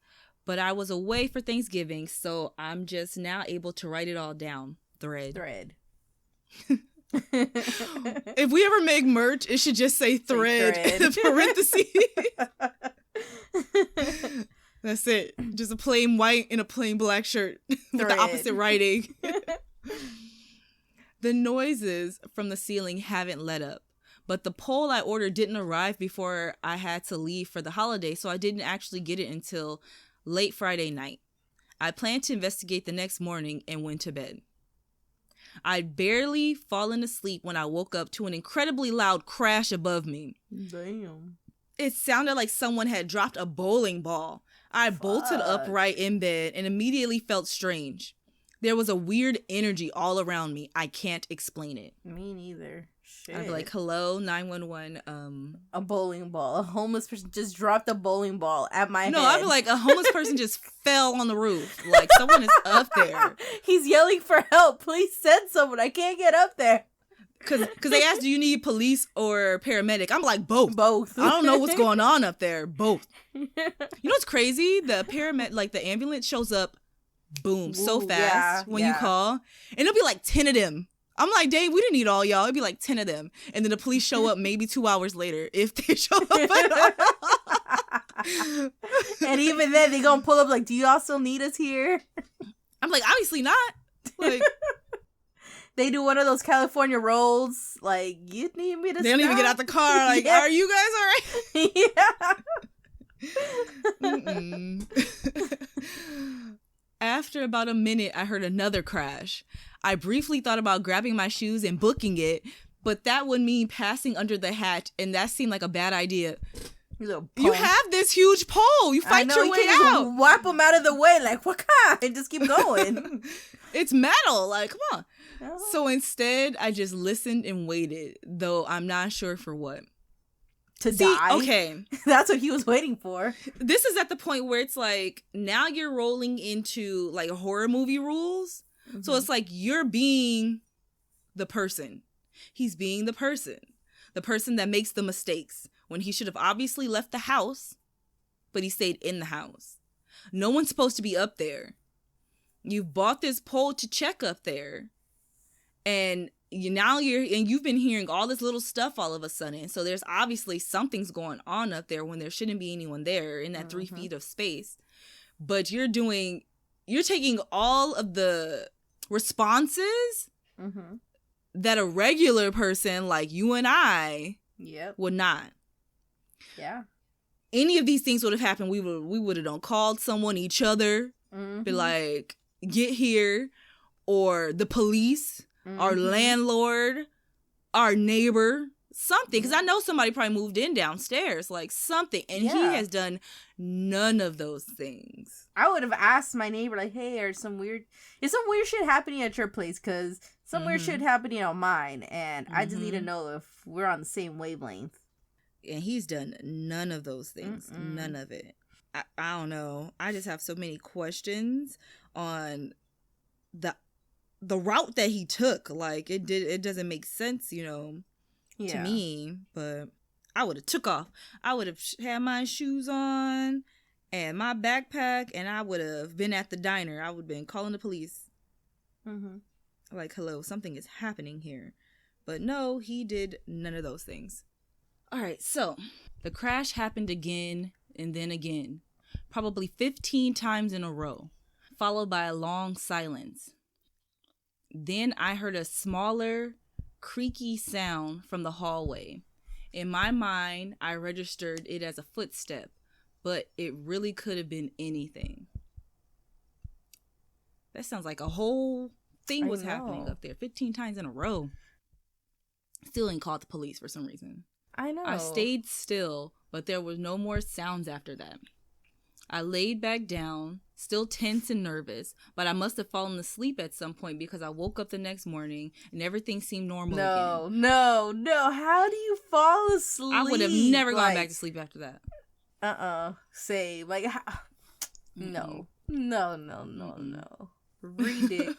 but I was away for Thanksgiving, so I'm just now able to write it all down. Thread. If we ever make merch, it should just say thread in parentheses. That's it. Just a plain white and a plain black shirt with the opposite writing. The noises from the ceiling haven't let up, but the pole I ordered didn't arrive before I had to leave for the holiday, so I didn't actually get it until late Friday night. I planned to investigate the next morning and went to bed. I'd barely fallen asleep when I woke up to an incredibly loud crash above me. Damn. It sounded like someone had dropped a bowling ball. I bolted upright in bed and immediately felt strange. There was a weird energy all around me. I can't explain it. Me neither. Shit. I'd be like, hello, 911. A bowling ball. A homeless person just dropped a bowling ball at my head. No, I'd be like, a homeless person just fell on the roof. Like, someone is up there. He's yelling for help. Please send someone. I can't get up there. Because they asked, do you need police or paramedic? I'm like, both. Both. I don't know what's going on up there. Both. You know what's crazy? The paramedic, like the ambulance shows up, boom, so fast when you call. And it'll be like 10 of them. I'm like, Dave, we didn't need all y'all. It'd be like 10 of them. And then the police show up maybe 2 hours later if they show up at all. And even then, they gonna pull up like, do you also need us here? I'm like, obviously not. Like, they do one of those California rolls. Like, you need me to they don't even get out the car. Like, are you guys all right? Yeah. After about a minute, I heard another crash. I briefly thought about grabbing my shoes and booking it, but that would mean passing under the hatch, and that seemed like a bad idea. You have this huge pole. You fight your way out. Wipe them out of the way, like, what kind? And just keep going. It's metal. Like, come on. So instead, I just listened and waited, though I'm not sure for what. To die? Okay. That's what he was waiting for. This is at the point where it's like, now you're rolling into like horror movie rules. Mm-hmm. So it's like you're being the person. He's being the person that makes the mistakes when he should have obviously left the house, but he stayed in the house. No one's supposed to be up there. You've bought this pole to check up there, and you've been hearing all this little stuff all of a sudden. So there's obviously something's going on up there when there shouldn't be anyone there in that 3 feet of space. But you're taking all of the responses that a regular person like you and I would not. Yeah. Any of these things would have happened. We would have done called someone, each other, be like, get here, or the police, our landlord, our neighbor, something. Because I know somebody probably moved in downstairs, like something. And he has done none of those things. I would have asked my neighbor, like, hey, is some weird shit happening at your place? Because some weird shit happening on mine. And I just need to know if we're on the same wavelength. And he's done none of those things. None of it. I don't know. I just have so many questions on the route that he took. Like, it doesn't make sense, to me. But I would have took off. I would have had my shoes on and my backpack, and I would have been at the diner. I would have been calling the police. Mm-hmm. Like, hello, something is happening here. But no, he did none of those things. All right, so the crash happened again and then again, probably 15 times in a row, followed by a long silence. Then I heard a smaller, creaky sound from the hallway. In my mind, I registered it as a footstep, but it really could have been anything. That sounds like a whole thing was happening up there 15 times in a row. Still ain't called the police for some reason. I know. I stayed still, but there was no more sounds after that. I laid back down, still tense and nervous, but I must have fallen asleep at some point because I woke up the next morning and everything seemed normal again. No. How do you fall asleep? I would have never gone back to sleep after that. Same. Like, no. Read it.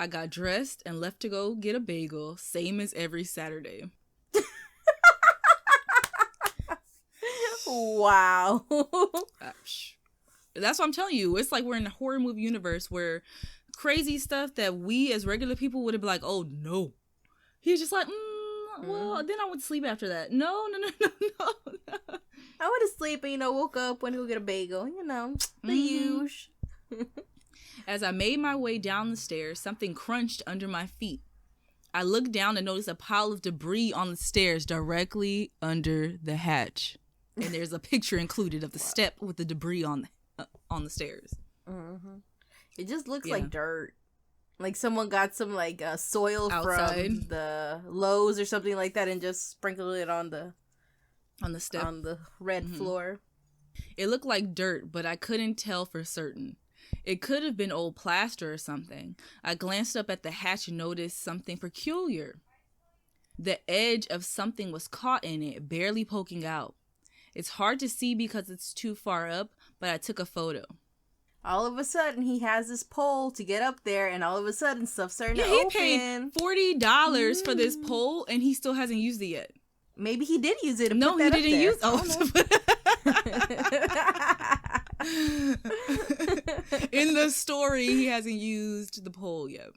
I got dressed and left to go get a bagel, same as every Saturday. Wow. That's what I'm telling you. It's like we're in a horror movie universe where crazy stuff that we as regular people would have been like, oh no. He's just like, well, then I would sleep after that. No. I would have sleep and, woke up, went to go get a bagel, the usual. As I made my way down the stairs, something crunched under my feet. I looked down and noticed a pile of debris on the stairs directly under the hatch. And there's a picture included of the step with the debris on the stairs. Mm-hmm. It just looks like dirt. Like someone got some soil outside from the Lowe's or something like that and just sprinkled it on the step, on the red floor. It looked like dirt, but I couldn't tell for certain. It could have been old plaster or something. I glanced up at the hatch and noticed something peculiar. The edge of something was caught in it, barely poking out. It's hard to see because it's too far up, but I took a photo. All of a sudden, he has this pole to get up there, and all of a sudden, stuff's starting to open. He paid $40 for this pole, and he still hasn't used it yet. Maybe he did use it. No, he didn't use. In the story, he hasn't used the pole yet.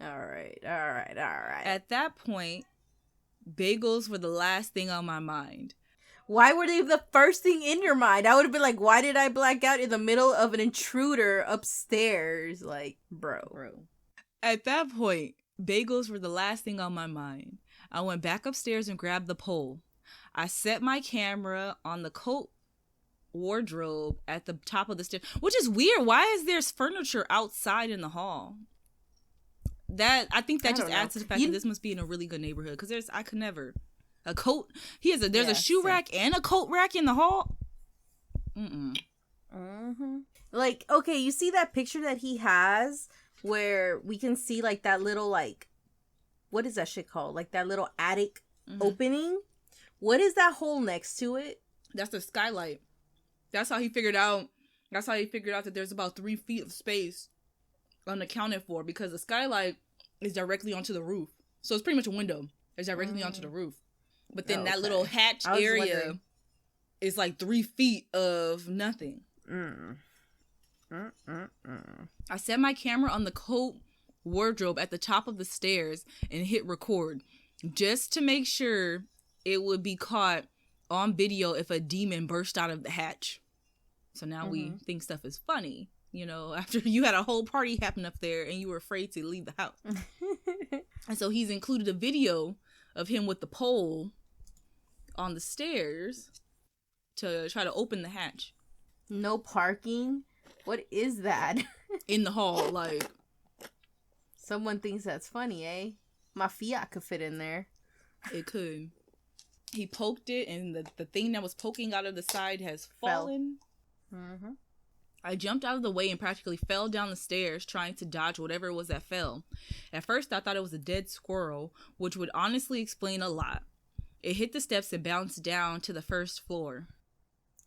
All right. At that point, bagels were the last thing on my mind. Why were they the first thing in your mind? I would have been like, why did I black out in the middle of an intruder upstairs? Like, bro. At that point, bagels were the last thing on my mind. I went back upstairs and grabbed the pole. I set my camera on the coat wardrobe at the top of the stairs, which is weird. Why is there furniture outside in the hall? I think that just adds to the fact that this must be in a really good neighborhood, because I could never. A coat. There's a shoe rack and a coat rack in the hall. Like, okay, you see that picture that he has where we can see like that little what is that shit called? Like that little attic opening. What is that hole next to it? That's the skylight. That's how he figured out that there's about 3 feet of space unaccounted for, because the skylight is directly onto the roof. So it's pretty much a window. It's directly onto the roof. But then that little hatch area is like 3 feet of nothing. I set my camera on the coat wardrobe at the top of the stairs and hit record, just to make sure it would be caught on video if a demon burst out of the hatch. So now we think stuff is funny, after you had a whole party happen up there and you were afraid to leave the house. And so he's included a video of him with the pole on the stairs to try to open the hatch. No parking? What is that? In the hall, like. Someone thinks that's funny, eh? My Fiat could fit in there. It could. He poked it, and the thing that was poking out of the side has fallen. I jumped out of the way and practically fell down the stairs trying to dodge whatever it was that fell. At first, I thought it was a dead squirrel, which would honestly explain a lot. It hit the steps and bounced down to the first floor.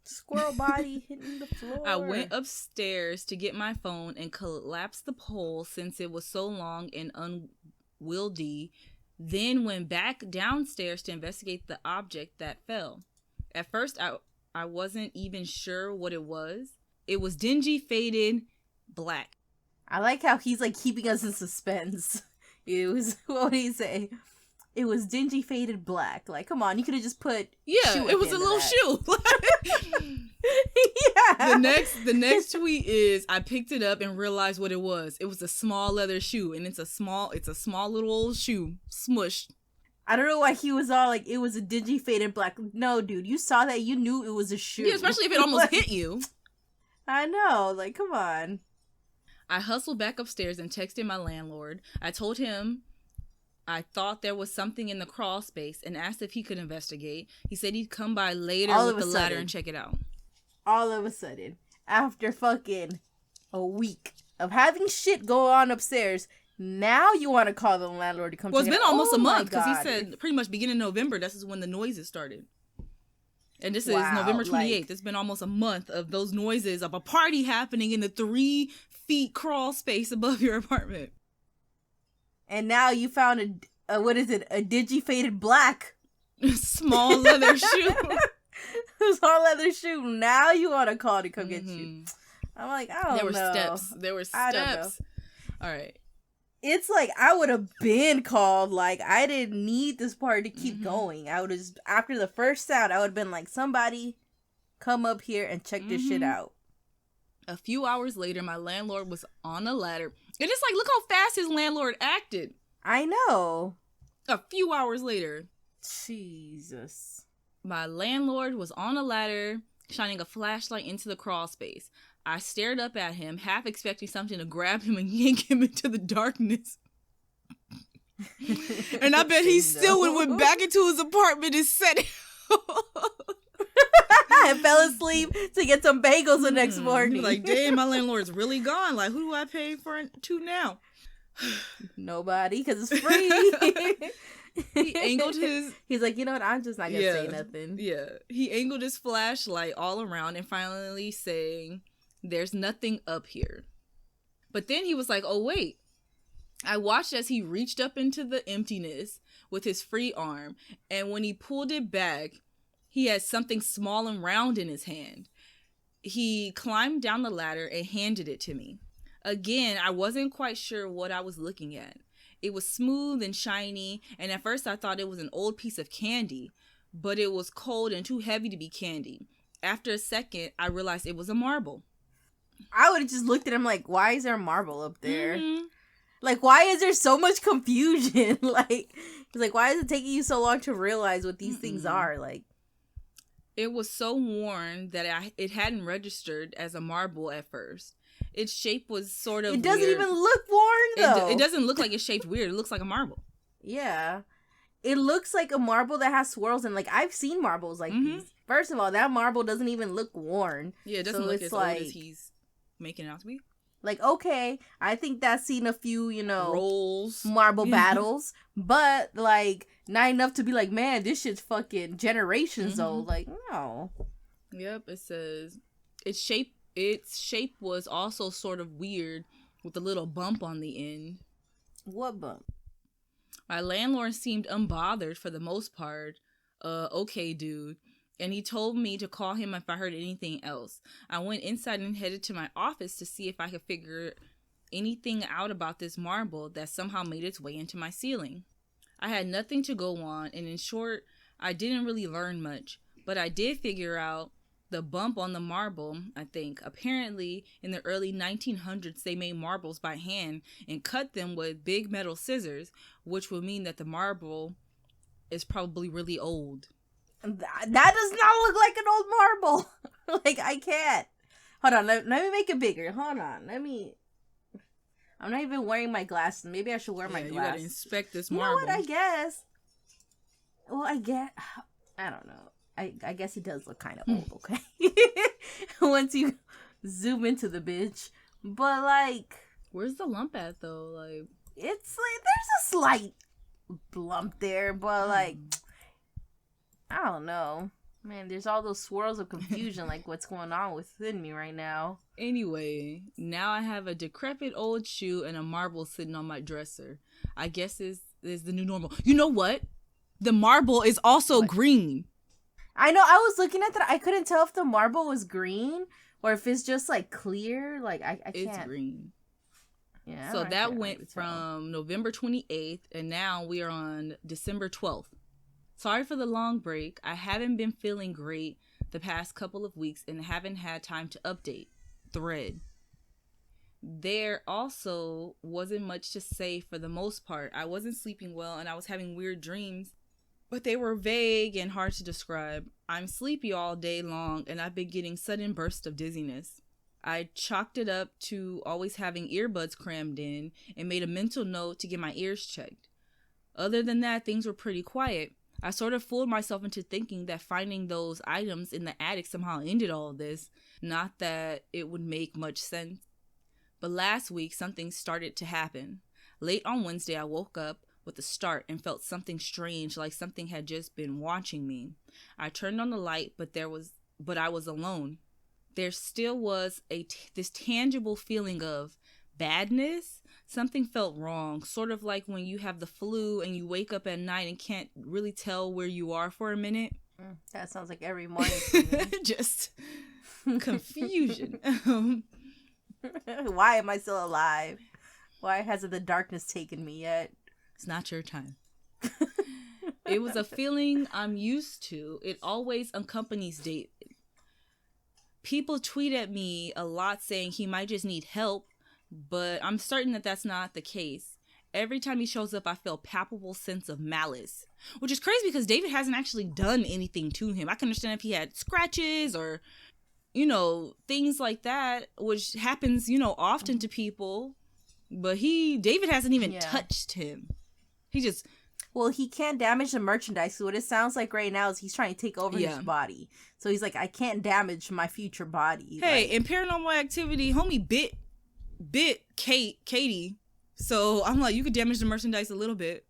Squirrel body hitting the floor. I went upstairs to get my phone and collapsed the pole since it was so long and unwieldy, then went back downstairs to investigate the object that fell. At first, I wasn't even sure what it was. It was dingy, faded, black. I like how he's like keeping us in suspense. It was, what would he say? It was dingy, faded black. Like, come on, you could have just put shoe it was a little shoe. Yeah. The next tweet is I picked it up and realized what it was. It was a small leather shoe, and it's a small little old shoe, smushed. I don't know why he was all like, it was a dingy, faded black. No, dude, you saw that, you knew it was a shoe. Yeah, especially if it almost hit you. I know, like, come on. I hustled back upstairs and texted my landlord. I told him I thought there was something in the crawl space and asked if he could investigate. He said he'd come by later with the ladder and check it out. All of a sudden, after fucking a week of having shit go on upstairs, now you want to call the landlord to come check it out. Well, it's been almost a month because he God. said pretty much beginning of November, this is when the noises started. And this is Wow, November 28th. like- It's been almost a month of those noises of a party happening in the 3 feet crawl space above your apartment. And now you found a what is it? A digi-faded black Small leather shoe. small leather shoe. Now you want to call to come get you. I'm like, I don't know. There were I don't know. steps. All right. It's like I would have been called. Like, I didn't need this part to keep going. I would have, after the first sound, I would have been like, somebody come up here and check this shit out. A few hours later, my landlord was on a ladder. And it's like, look how fast his landlord acted. I know. A few hours later, Jesus. my landlord was on a ladder, shining a flashlight into the crawl space. I stared up at him, half expecting something to grab him and yank him into the darkness. And I bet he still went back into his apartment and said, I fell asleep to get some bagels the next morning. like, damn, my landlord's really gone. Like, who do I pay to now? Nobody, because it's free. He angled his... He's like, you know what? I'm just not going to say nothing. Yeah. He angled his flashlight all around and finally saying, there's nothing up here. But then he was like, oh, wait. I watched as he reached up into the emptiness with his free arm. And when he pulled it back, he had something small and round in his hand. He climbed down the ladder and handed it to me. Again, I wasn't quite sure what I was looking at. It was smooth and shiny, and at first I thought it was an old piece of candy, but it was cold and too heavy to be candy. After a second, I realized it was a marble. I would have just looked at him like, why is there a marble up there? Mm-hmm. Like, why is there so much confusion? Like, he's like, why is it taking you so long to realize what these things are? Like, it was so worn that it hadn't registered as a marble at first. Its shape was sort of it doesn't weird. even look worn, though. It doesn't look like it's shaped weird. It looks like a marble. Yeah. It looks like a marble that has swirls, and like, I've seen marbles like these. First of all, that marble doesn't even look worn. Yeah, it doesn't so look it's as like, old as he's making it out to be. Like, okay, I think that's seen a few, rolls, marble battles, but like, not enough to be like, man, this shit's fucking generations old. Like, no. Yep, it says its shape was also sort of weird with a little bump on the end. What bump? My landlord seemed unbothered for the most part. Okay, dude. And he told me to call him if I heard anything else. I went inside and headed to my office to see if I could figure anything out about this marble that somehow made its way into my ceiling. I had nothing to go on, and in short, I didn't really learn much. But I did figure out the bump on the marble, I think. Apparently, in the early 1900s, they made marbles by hand and cut them with big metal scissors, which would mean that the marble is probably really old. That does not look like an old marble. Like, I can't. Hold on, let me make it bigger. Hold on, I'm not even wearing my glasses. Maybe I should wear my glasses. You gotta inspect this You marble. know what, I guess. Well, I don't know. I guess it does look kind of old, okay? Once you zoom into the bitch. But, like... Where's the lump at, though? Like, it's like, there's a slight lump there, but, like... I don't know. Man, there's all those swirls of confusion, like what's going on within me right now. Anyway, now I have a decrepit old shoe and a marble sitting on my dresser. I guess this is the new normal. You know what? The marble is also green. I know. I was looking at that. I couldn't tell if the marble was green or if it's just like clear. Like I can't. It's green. Yeah. So I that can't went really tell. from November 28th, and now we are on December 12th. Sorry for the long break. I haven't been feeling great the past couple of weeks and haven't had time to update. Thread. There also wasn't much to say for the most part. I wasn't sleeping well and I was having weird dreams, but they were vague and hard to describe. I'm sleepy all day long and I've been getting sudden bursts of dizziness. I chalked it up to always having earbuds crammed in and made a mental note to get my ears checked. Other than that, things were pretty quiet. I sort of fooled myself into thinking that finding those items in the attic somehow ended all of this, not that it would make much sense. But last week, something started to happen. Late on Wednesday, I woke up with a start and felt something strange, like something had just been watching me. I turned on the light, but I was alone. There still was this tangible feeling of badness. Something felt wrong, sort of like when you have the flu and you wake up at night and can't really tell where you are for a minute. That sounds like every morning for me. Just confusion. Why am I still alive? Why hasn't the darkness taken me yet? It's not your time. It was a feeling I'm used to. It always accompanies David. People tweet at me a lot saying he might just need help, but I'm certain that that's not the case. Every time he shows up, I feel a palpable sense of malice, which is crazy because David hasn't actually done anything to him. I can understand if he had scratches or, things like that, which happens, often to people, but David hasn't even touched him. He just... Well, he can't damage the merchandise. So what it sounds like right now is he's trying to take over his body. So he's like, I can't damage my future body. Hey, in Paranormal Activity, homie bit Katie. So I'm like, you could damage the merchandise a little bit.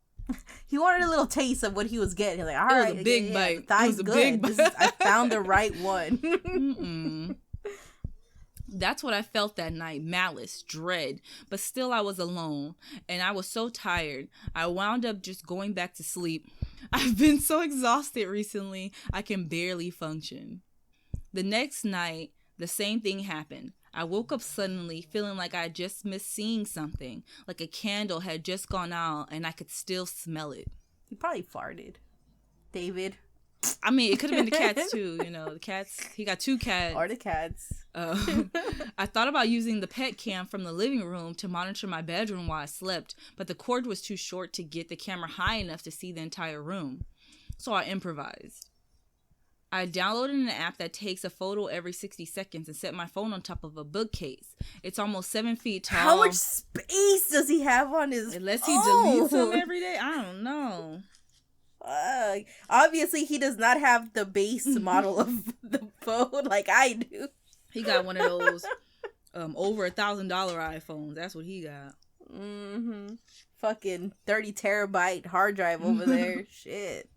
He wanted a little taste of what he was getting. He's like, all right, it was a big bite. The It was a good. big bite. I found the right one. That's what I felt that night. Malice, dread. But still I was alone. And I was so tired. I wound up just going back to sleep. I've been so exhausted recently, I can barely function. The next night, the same thing happened. I woke up suddenly feeling like I just missed seeing something. Like a candle had just gone out and I could still smell it. He probably farted. David. I mean, it could have been the cats too, the cats. He got 2 cats. Or the cats. I thought about using the pet cam from the living room to monitor my bedroom while I slept, but the cord was too short to get the camera high enough to see the entire room. So I improvised. I downloaded an app that takes a photo every 60 seconds and set my phone on top of a bookcase. It's almost 7 feet tall. How much space does he have on his Unless he deletes them every day? I don't know. Obviously, he does not have the base model of the phone like I do. He got one of those over $1,000 iPhones. That's what he got. Fucking 30 terabyte hard drive over there. Shit.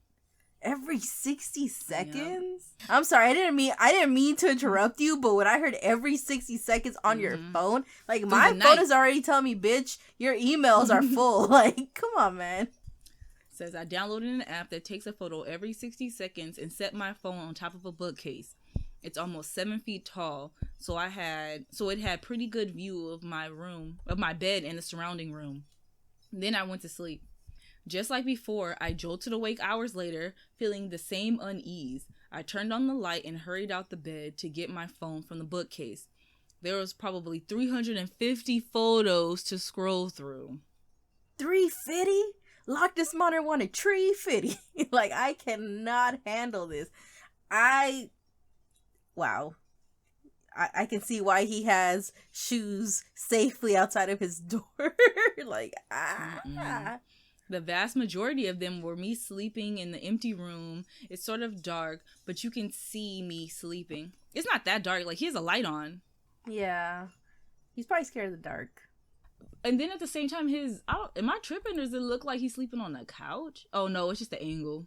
Every 60 seconds? Yeah. I'm sorry, I didn't mean to interrupt you, but when I heard every 60 seconds on your phone, like my phone is already telling me, bitch, your emails are full. Like, come on, man. Says I downloaded an app that takes a photo every 60 seconds and set my phone on top of a bookcase. It's almost 7 feet tall, so it had pretty good view of my room, of my bed and the surrounding room. Then I went to sleep. Just like before, I jolted awake hours later, feeling the same unease. I turned on the light and hurried out the bed to get my phone from the bookcase. There was probably 350 photos to scroll through. 350? Loch Ness Monster wanted 350. Like, I cannot handle this. Wow. I can see why he has shoes safely outside of his door. Like, The vast majority of them were me sleeping in the empty room. It's sort of dark, but you can see me sleeping. It's not that dark. Like, he has a light on. Yeah. He's probably scared of the dark. And then at the same time, am I tripping? Does it look like he's sleeping on a couch? Oh, no, it's just the angle.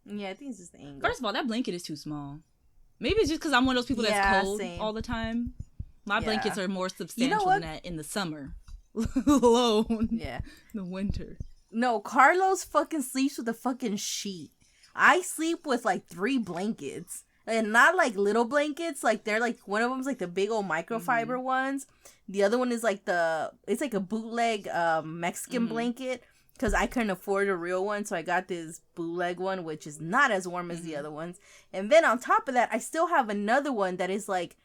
Yeah, I think it's just the angle. First of all, that blanket is too small. Maybe it's just because I'm one of those people that's cold all the time. My blankets are more substantial than that in the summer. Alone. Yeah. The winter. No, Carlos fucking sleeps with a fucking sheet. I sleep with like 3 blankets. And not like little blankets, like they're like, one of them's like the big old microfiber ones. The other one is like it's like a bootleg Mexican blanket, because I couldn't afford a real one, so I got this bootleg one, which is not as warm as the other ones. And then on top of that, I still have another one that is like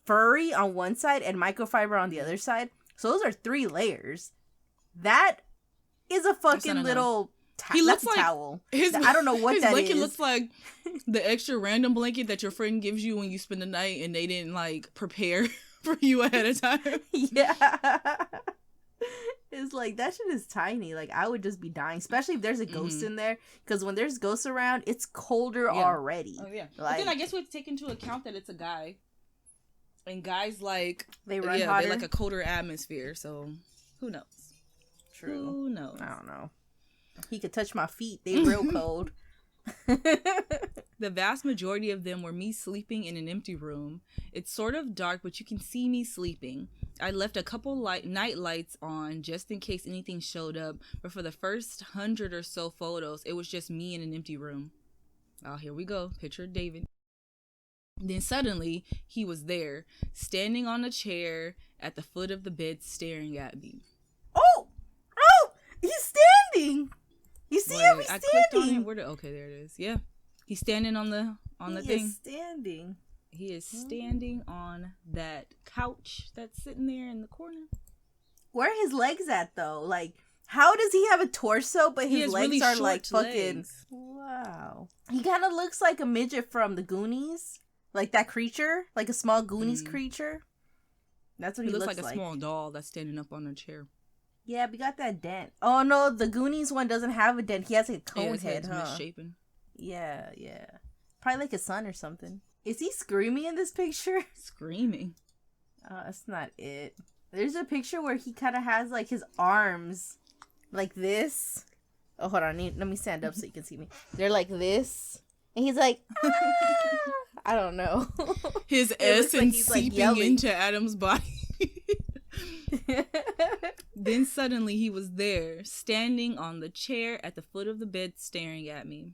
furry on one side and microfiber on the other side. So those are 3 layers. That is a fucking little... He looks like towel. I don't know what his that blanket is. looks like the extra random blanket that your friend gives you when you spend the night and they didn't like prepare for you ahead of time. Yeah. It's like, that shit is tiny. Like, I would just be dying, especially if there's a ghost in there, because when there's ghosts around, it's colder already. Oh yeah. Like, but then I guess we have to take into account that it's a guy, and guys like they run hotter. They like a colder atmosphere. So who knows? True. Who knows? I don't know. He could touch my feet. They real cold. The vast majority of them were me sleeping in an empty room. It's sort of dark, but you can see me sleeping. I left a couple night lights on just in case anything showed up, but for the first 100 or so photos, it was just me in an empty room. Oh, here we go. Picture of David. Then suddenly, he was there, standing on a chair at the foot of the bed, staring at me. Oh, he's standing. You see him? He's standing. I clicked on it. Okay, there it is. Yeah, he's standing on the thing. He is standing. He is standing on that couch that's sitting there in the corner. Where are his legs at, though? Like, how does he have a torso, but his legs really are like short fucking... legs. Wow. He kind of looks like a midget from the Goonies. Like that creature. Like a small Goonies creature. That's what he looks like. He looks like a small doll that's standing up on a chair. Yeah, we got that dent. Oh, no, the Goonies one doesn't have a dent. He has like a cone head, huh? Misshapen. Yeah. Probably like his son or something. Is he screaming in this picture? Screaming? That's not it. There's a picture where he kind of has like his arms like this. Oh, hold on. Let me stand up so you can see me. They're like this. And he's like, ah! I don't know. His essence like seeping into Adam's body. Then suddenly he was there, standing on the chair at the foot of the bed, staring at me.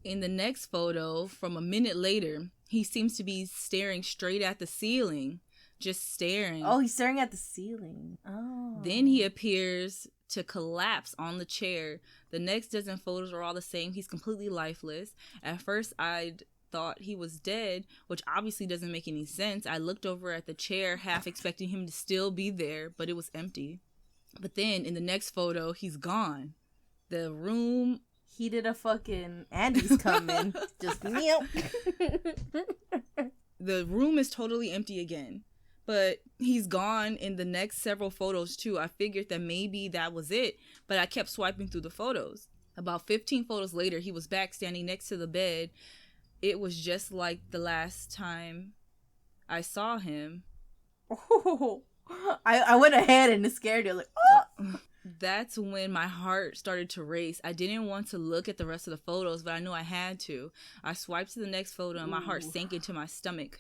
In the next photo, from a minute later, he seems to be staring straight at the ceiling, just staring. Oh, he's staring at the ceiling. Oh. Then he appears to collapse on the chair. The next dozen photos are all the same. He's completely lifeless. At first, I'd thought he was dead, which obviously doesn't make any sense. I looked over at the chair, half expecting him to still be there, but it was empty. But then in the next photo, he's gone. The room... He did a fucking Andy's coming. Just meow. The room is totally empty again. But he's gone in the next several photos too. I figured that maybe that was it, but I kept swiping through the photos. About 15 photos later, he was back standing next to the bed. It was just like the last time I saw him. Oh, I went ahead and it scared you. Like, oh. That's when my heart started to race. I didn't want to look at the rest of the photos, but I knew I had to. I swiped to the next photo and my heart sank into my stomach.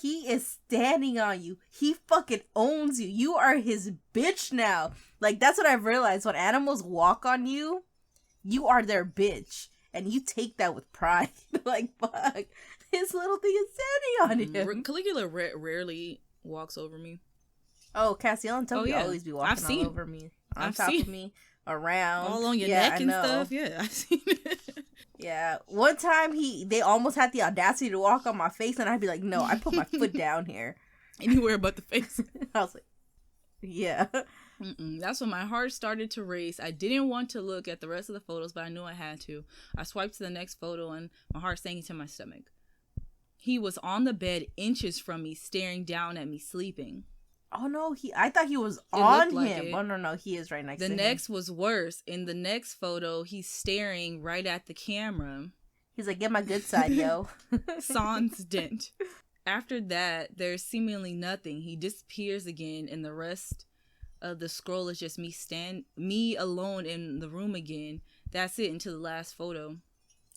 He is standing on you. He fucking owns you. You are his bitch now. Like, that's what I've realized. When animals walk on you, you are their bitch. And you take that with pride. Like, fuck. This little thing is standing on him. Caligula rarely walks over me. Oh, Cassiel and Toby always be walking all over me. On top of me. Around. All on your neck and stuff. Yeah, I've seen it. Yeah. One time they almost had the audacity to walk on my face and I'd be like, no, I put my foot down here. Anywhere but the face. I was like, yeah. That's when my heart started to race. I didn't want to look at the rest of the photos, but I knew I had to. I swiped to the next photo and my heart sank into my stomach. He was on the bed inches from me, staring down at me, sleeping. Oh no, I thought he was on him. Oh no, he is right next to him. The next was worse. In the next photo, he's staring right at the camera. He's like, get my good side, yo. Sans dent. After that, there's seemingly nothing. He disappears again, and the rest of the scroll is just me alone in the room again. That's it until the last photo.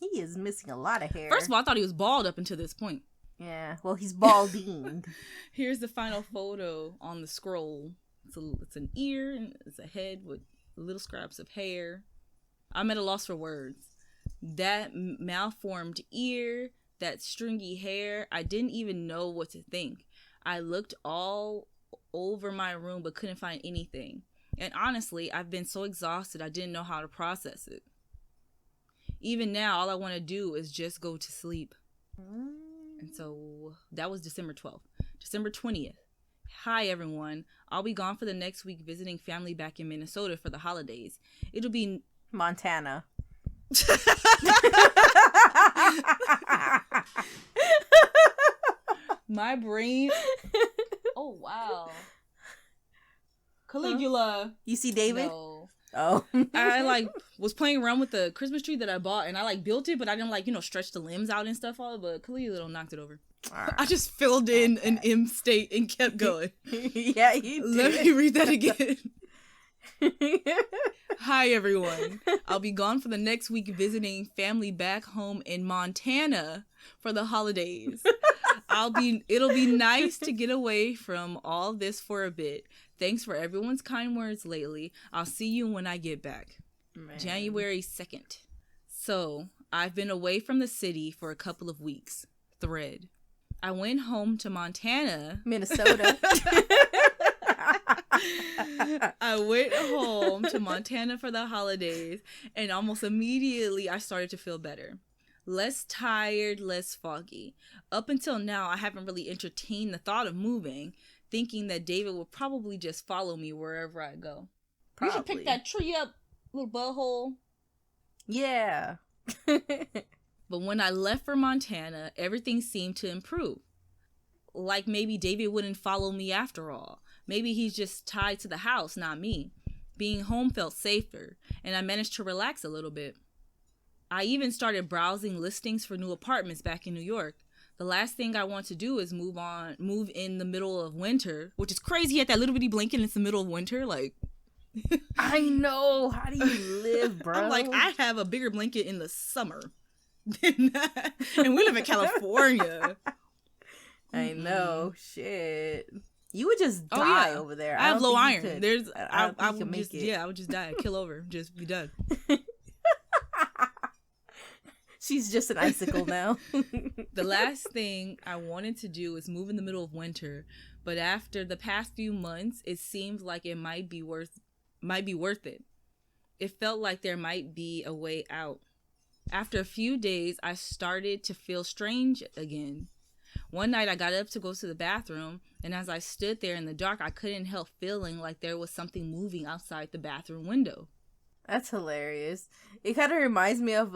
He is missing a lot of hair. First of all, I thought he was bald up until this point. Yeah, well, he's balding. Here's the final photo on the scroll. It's an ear and it's a head with little scraps of hair. I'm at a loss for words. That malformed ear, that stringy hair, I didn't even know what to think. I looked all over my room but couldn't find anything. And honestly, I've been so exhausted I didn't know how to process it. Even now, all I want to do is just go to sleep. And so that was December 12th. December 20th. Hi, everyone. I'll be gone for the next week visiting family back in Minnesota for the holidays. It'll be... Montana. My brain... Oh, wow. Caligula. You see David? No. Oh. I was playing around with the Christmas tree that I bought, and I built it, but I didn't stretch the limbs out and stuff all, but Caligula knocked it over. Right. I just filled in an M state and kept going. Yeah, you did. Let me read that again. Hi, everyone. I'll be gone for the next week visiting family back home in Montana for the holidays. It'll be nice to get away from all this for a bit. Thanks for everyone's kind words lately. I'll see you when I get back. Man. January 2nd. So, I've been away from the city for a couple of weeks. Thread. I went home to Montana. Minnesota. I went home to Montana for the holidays, and almost immediately I started to feel better. Less tired, less foggy. Up until now, I haven't really entertained the thought of moving, thinking that David will probably just follow me wherever I go. Probably. You should pick that tree up, little butthole. Yeah. But when I left for Montana, everything seemed to improve. Like maybe David wouldn't follow me after all. Maybe he's just tied to the house, not me. Being home felt safer, and I managed to relax a little bit. I even started browsing listings for new apartments back in New York. The last thing I want to do is move in the middle of winter, which is crazy. He had that little bitty blanket and it's the middle of winter. Like, I know. How do you live, bro? I'm like, I have a bigger blanket in the summer than that. And we live in California. I know. Shit. You would just die over there. I have low iron. Could. I would just, yeah, I would just die. Kill over. Just be done. She's just an icicle now. The last thing I wanted to do is move in the middle of winter, but after the past few months, it seems like it might be worth it. It felt like there might be a way out. After a few days, I started to feel strange again. One night I got up to go to the bathroom, and as I stood there in the dark, I couldn't help feeling like there was something moving outside the bathroom window. That's hilarious. It kind of reminds me of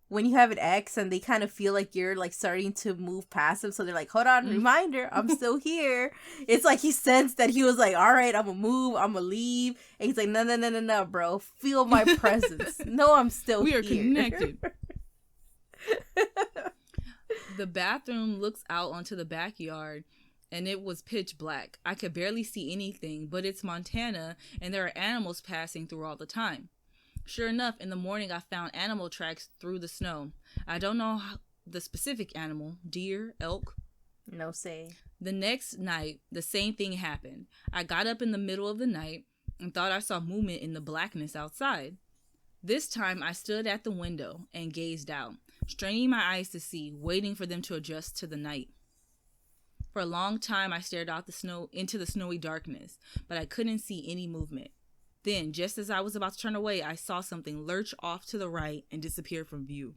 when you have an ex and they kind of feel like you're starting to move past them, so they're like, hold on, reminder, I'm still here. It's like he sensed that he was like, all right, I'm gonna move, I'm gonna leave, and he's like, no, bro, feel my presence. No, I'm still here. We are connected. The bathroom looks out onto the backyard, and it was pitch black. I could barely see anything, but it's Montana, and there are animals passing through all the time. Sure enough, in the morning I found animal tracks through the snow. I don't know the specific animal, deer, elk. No say. The next night, the same thing happened. I got up in the middle of the night and thought I saw movement in the blackness outside. This time I stood at the window and gazed out, straining my eyes to see, waiting for them to adjust to the night. For a long time I stared out into the snowy darkness, but I couldn't see any movement. Then, just as I was about to turn away, I saw something lurch off to the right and disappear from view.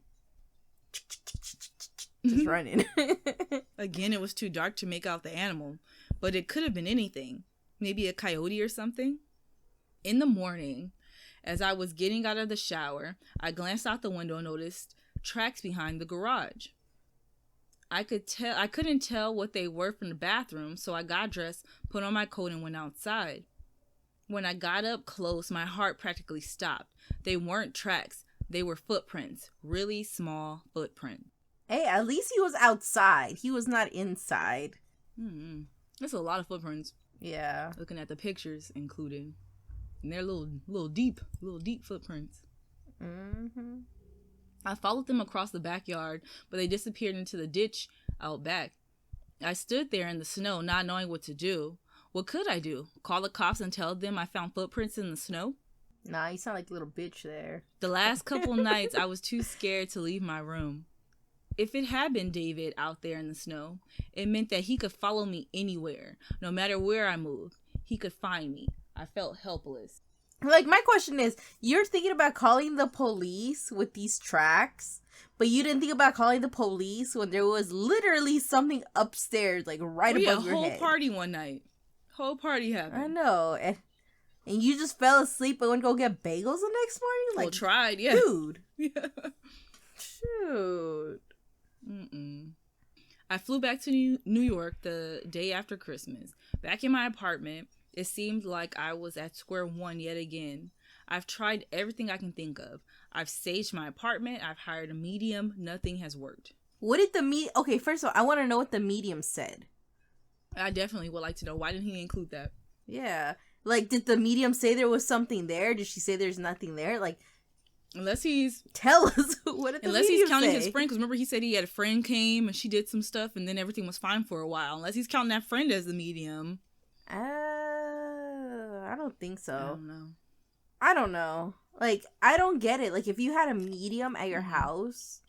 Just running. Again, it was too dark to make out the animal, but it could have been anything. Maybe a coyote or something. In the morning, as I was getting out of the shower, I glanced out the window and noticed tracks behind the garage. I couldn't tell what they were from the bathroom, so I got dressed, put on my coat, and went outside. When I got up close, my heart practically stopped. They weren't tracks. They were footprints. Really small footprints. Hey, at least he was outside. He was not inside. That's a lot of footprints. Yeah. Looking at the pictures included. And they're little deep footprints. Mm-hmm. I followed them across the backyard, but they disappeared into the ditch out back. I stood there in the snow, not knowing what to do. What could I do? Call the cops and tell them I found footprints in the snow? Nah, you sound like a little bitch there. The last couple nights, I was too scared to leave my room. If it had been David out there in the snow, it meant that he could follow me anywhere. No matter where I moved, he could find me. I felt helpless. Like, my question is, you're thinking about calling the police with these tracks, but you didn't think about calling the police when there was literally something upstairs, like right above your head. Whole party one night. Whole party happened. I know. And you just fell asleep and went to go get bagels the next morning? Like, Well, tried, yeah. Dude. Yeah. Shoot. I flew back to New York the day after Christmas. Back in my apartment, it seemed like I was at square one yet again. I've tried everything I can think of. I've saged my apartment. I've hired a medium. Nothing has worked. What did the Okay, first of all, I want to know what the medium said. I definitely would like to know. Why didn't he include that? Yeah. Like, did the medium say there was something there? Did she say there's nothing there? Like, unless he's... Tell us. What did the Unless medium he's counting say? his friend. Because remember he said he had a friend came and she did some stuff and then everything was fine for a while. Unless he's counting that friend as the medium. I don't think so. I I don't know. Like, I don't get it. Like, if you had a medium at your house,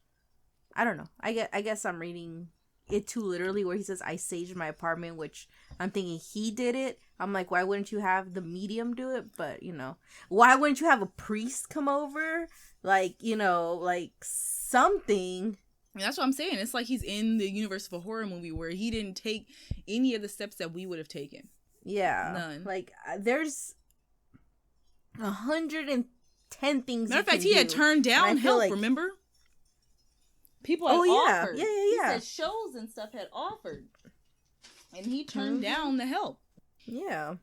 I don't know. I guess I'm reading it too literally where he says, I saged my apartment, which I'm thinking he did it. I'm like, why wouldn't you have the medium do it? But, you know, why wouldn't you have a priest come over? Like, you know, like something. And that's what I'm saying. It's like he's in the universe of a horror movie where he didn't take any of the steps that we would have taken. Yeah. None. Like, there's 110 things. Matter of fact, he had turned down help, like... remember? People had offered. Yeah. He said shows and stuff had offered. And he turned down the help. Yeah.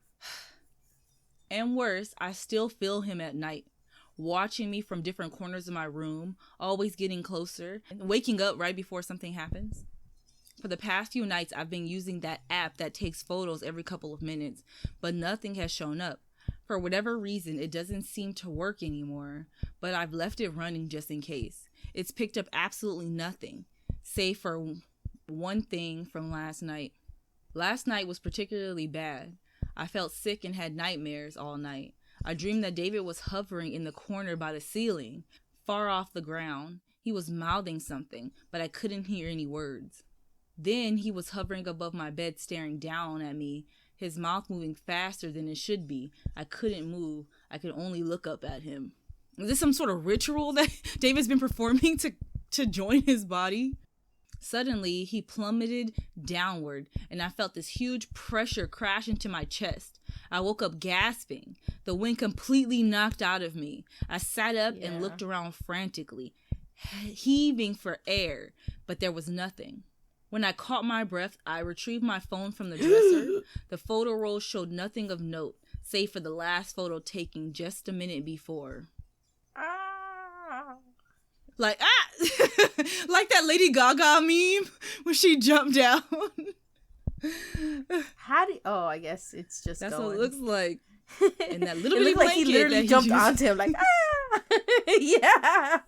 And worse, I still feel him at night, watching me from different corners of my room, always getting closer, and waking up right before something happens. For the past few nights, I've been using that app that takes photos every couple of minutes, but nothing has shown up. For whatever reason, it doesn't seem to work anymore, but I've left it running just in case. It's picked up absolutely nothing, save for one thing from last night. Last night was particularly bad. I felt sick and had nightmares all night. I dreamed that David was hovering in the corner by the ceiling, far off the ground. He was mouthing something, but I couldn't hear any words. Then he was hovering above my bed, staring down at me, his mouth moving faster than it should be. I couldn't move. I could only look up at him. Is this some sort of ritual that David's been performing to join his body? Suddenly, he plummeted downward, and I felt this huge pressure crash into my chest. I woke up gasping, the wind completely knocked out of me. I sat up and looked around frantically, heaving for air, but there was nothing. When I caught my breath, I retrieved my phone from the dresser. The photo roll showed nothing of note, save for the last photo taken just a minute before. Like, like that Lady Gaga meme when she jumped down. I guess it's just That's going. what it looks like. And that little it bitty looked like he blanket literally that jumped used. onto him like, yeah.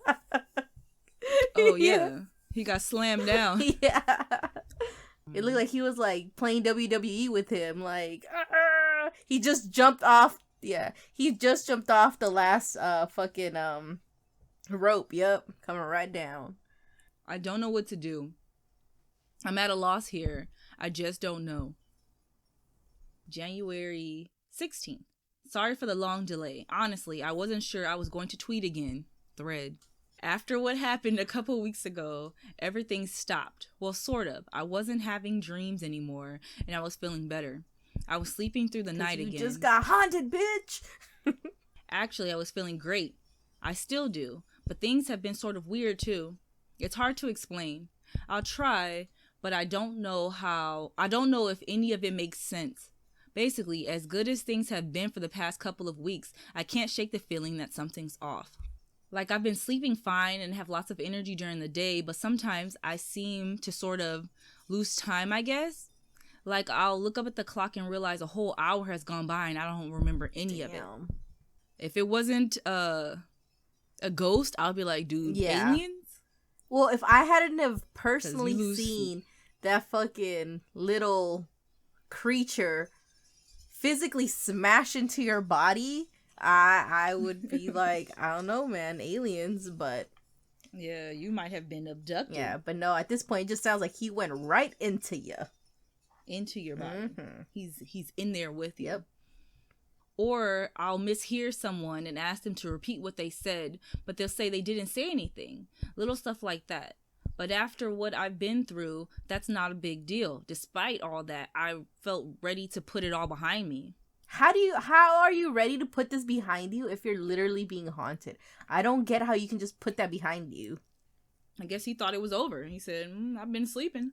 Oh, yeah. He got slammed down. Yeah. It looked like he was like playing WWE with him. Like, he just jumped off. Yeah. He just jumped off the last fucking rope. Yep. Coming right down. I don't know what to do. I'm at a loss here. I just don't know. January 16th. Sorry for the long delay. Honestly, I wasn't sure I was going to tweet again. Thread. After what happened a couple weeks ago, everything stopped. Well, sort of. I wasn't having dreams anymore, and I was feeling better. I was sleeping through the night again. You just got haunted, bitch! Actually, I was feeling great. I still do, but things have been sort of weird, too. It's hard to explain. I'll try, but I don't know if any of it makes sense. Basically, as good as things have been for the past couple of weeks, I can't shake the feeling that something's off. Like, I've been sleeping fine and have lots of energy during the day, but sometimes I seem to sort of lose time, I guess. Like, I'll look up at the clock and realize a whole hour has gone by and I don't remember any of it. If it wasn't a ghost, I'll be like, dude, aliens? Well, if I hadn't have personally seen that fucking little creature physically smash into your body, I would be like, I don't know, man, aliens, but Yeah, you might have been abducted. yeah, but no, at this point, it just sounds like he went right into you. Into your body. Mhm. He's in there with you. Yep. Or I'll mishear someone and ask them to repeat what they said, but they'll say they didn't say anything. Little stuff like that. But after what I've been through, that's not a big deal. Despite all that, I felt ready to put it all behind me. How are you ready to put this behind you if you're literally being haunted? I don't get how you can just put that behind you. I guess he thought it was over. He said, I've been sleeping.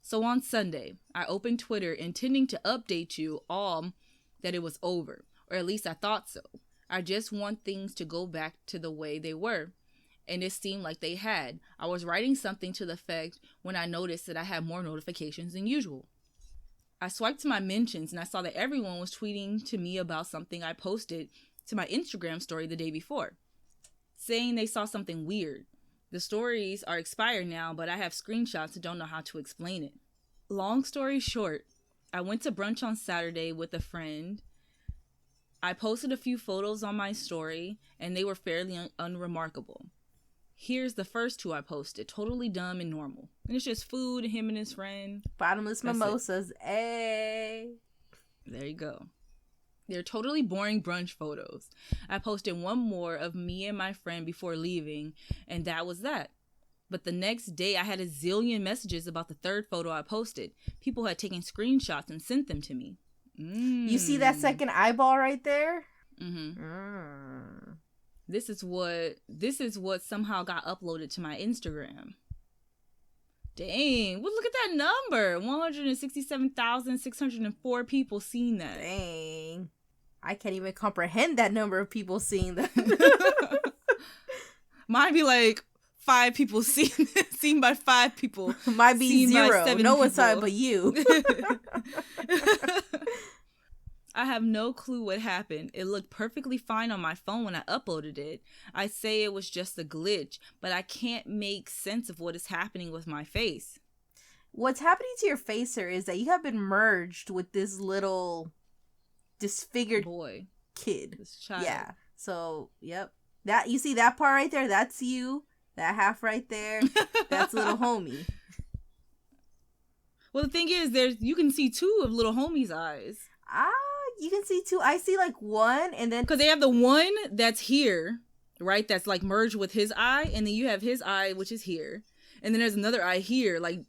So on Sunday, I opened Twitter intending to update you all that it was over, or at least I thought so. I just want things to go back to the way they were, and it seemed like they had. I was writing something to the effect when I noticed that I had more notifications than usual. I swiped to my mentions and I saw that everyone was tweeting to me about something I posted to my Instagram story the day before, saying they saw something weird. The stories are expired now, but I have screenshots and don't know how to explain it. Long story short, I went to brunch on Saturday with a friend. I posted a few photos on my story, and they were fairly unremarkable. Here's the first two I posted, totally dumb and normal. And it's just food, him and his friend. Bottomless That's mimosas, ay. There you go. They're totally boring brunch photos. I posted one more of me and my friend before leaving, and that was that. But the next day, I had a zillion messages about the third photo I posted. People had taken screenshots and sent them to me. You see that second eyeball right there? Mm-hmm. This is what somehow got uploaded to my Instagram. Dang, well, look at that number. 167,604 people seen that. Dang. I can't even comprehend that number of people seeing that. Might be like 5 people seen by 5 people. Might be seen by 0. 7 No one saw it people. but you. I have no clue what happened. It looked perfectly fine on my phone when I uploaded it. I say it was just a glitch, but I can't make sense of what is happening with my face. What's happening to your face, sir, is that you have been merged with this little disfigured Boy, kid. this child. Yeah. So, yep. That, you see that part right there? That's you. That half right there. That's little homie. Well, the thing is, you can see 2 of little homie's eyes. You can see 2. I see like 1 and then... Because they have the one that's here, right? That's like merged with his eye. And then you have his eye, which is here. And then there's another eye here, like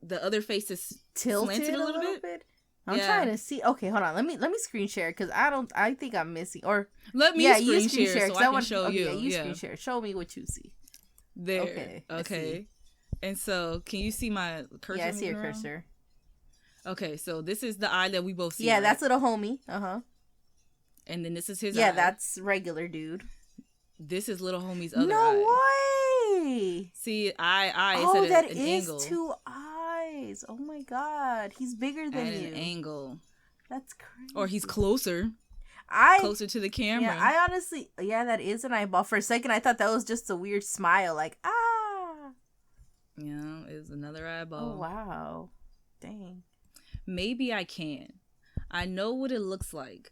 the other face is tilted slanted a little bit. I'm Yeah. trying to see. Okay, hold on. Let me screen share because I think I'm missing. Or Let me yeah, screen you screen share so 'cause I can want- show okay, you. Yeah, you Yeah. screen share. Show me what you see. There. Okay, I Okay. And so, can you see my cursor? Yeah, I see your moving around? cursor. Okay, so this is the eye that we both see. Yeah, right? that's little homie. And then this is his Yeah, eye. that's regular dude. This is little homie's other No eye. way. See, eye is Oh, at that an is angle. 2 eyes. Oh my god, he's bigger than At you. an angle. That's crazy. Or he's closer to the camera. Yeah, I honestly, that is an eyeball. For a second, I thought that was just a weird smile, like Yeah, it's another eyeball. Oh wow, dang. Maybe I can. I know what it looks like,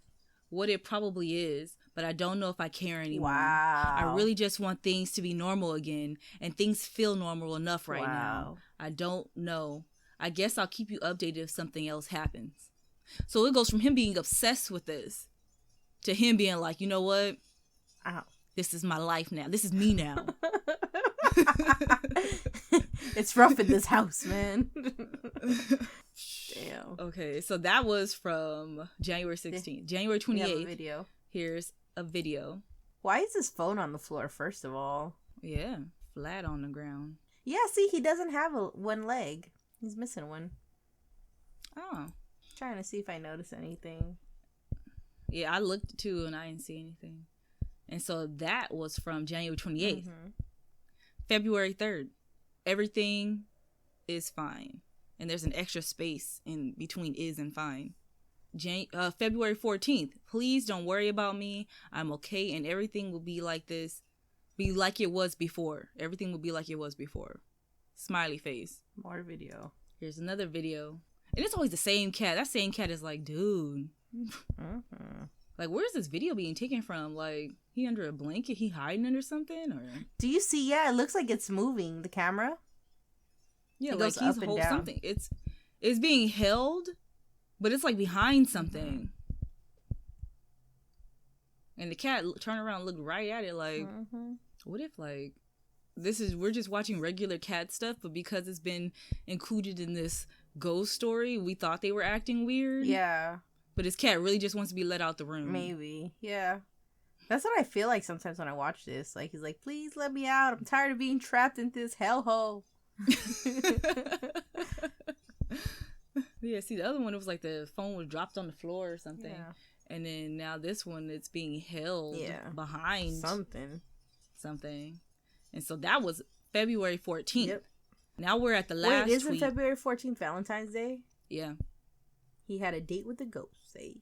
what it probably is, but I don't know if I care anymore. Wow. I really just want things to be normal again, and things feel normal enough right now. Wow. I don't know. I guess I'll keep you updated if something else happens. So it goes from him being obsessed with this to him being like, you know what? Ow. This is my life now. This is me now. It's rough in this house, man. Damn. Okay, so that was from January 16th. January We have a 28th. video. Here's a video. Why is his phone on the floor, first of all? Yeah, flat on the ground. Yeah, see, he doesn't have one leg. He's missing one. Oh. Trying to see if I notice anything. Yeah, I looked too and I didn't see anything. And so that was from January 28th. Mhm. February 3rd. Everything is fine. And there's an extra space in between is and fine. February 14th. Please don't worry about me. I'm okay and everything will be like this. Be like it was before. Everything will be like it was before. Smiley face. More video. Here's another video. And it's always the same cat. That same cat is like, dude. Mhm. Like, where's this video being taken from? Like, he under a blanket? He hiding under something? Or Do you see? Yeah, it looks like it's moving, the camera. yeah, It like goes he's up and holding down. something. It's being held, but it's like behind something. And the cat turned around and looked right at it like, what if, like, we're just watching regular cat stuff, but because it's been included in this ghost story, we thought they were acting weird. Yeah, But his cat really just wants to be let out the room. maybe. Yeah. That's what I feel like sometimes when I watch this. Like, he's like, please let me out. I'm tired of being trapped in this hellhole. Yeah, see, the other one, it was like the phone was dropped on the floor or something. Yeah. And then now this one, it's being held behind Something. And so that was February 14th. Yep. Now we're at the last Wait, isn't tweet. February 14th Valentine's Day? Yeah. He had a date with the ghost, say.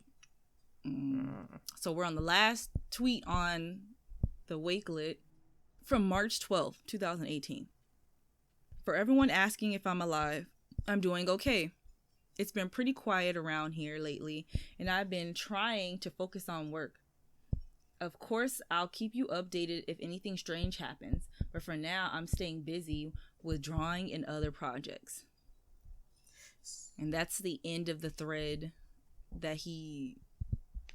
So we're on the last tweet on the Wakelet from March 12th, 2018. For everyone asking if I'm alive, I'm doing okay. It's been pretty quiet around here lately, and I've been trying to focus on work. Of course, I'll keep you updated if anything strange happens, but for now, I'm staying busy with drawing and other projects. And that's the end of the thread that he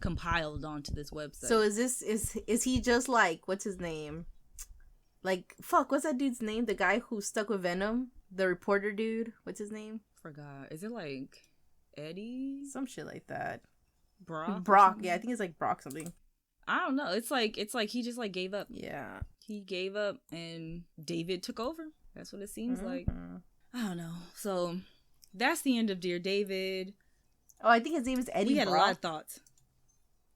compiled onto this website. So is he just like, what's his name? Like, fuck, what's that dude's name? The guy who stuck with Venom? The reporter dude? What's his name? Forgot. Is it like Eddie? Some shit like that. Brock? or Brock. something? Yeah, I think it's like Brock something. I don't know. It's like he just like gave up. Yeah. He gave up and David took over. That's what it seems like. Mhm. I don't know. So that's the end of Dear David. Oh, I think his name is Eddie We had Brock. a lot of thoughts.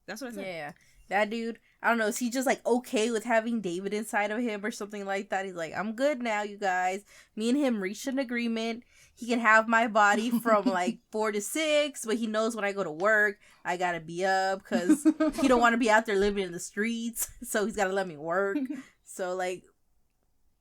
That's what I said. Yeah. That dude, I don't know, is he just like okay with having David inside of him or something like that? He's like, I'm good now, you guys. Me and him reached an agreement. He can have my body from like 4 to 6, but he knows when I go to work, I gotta be up because he don't want to be out there living in the streets. So he's gotta let me work. So like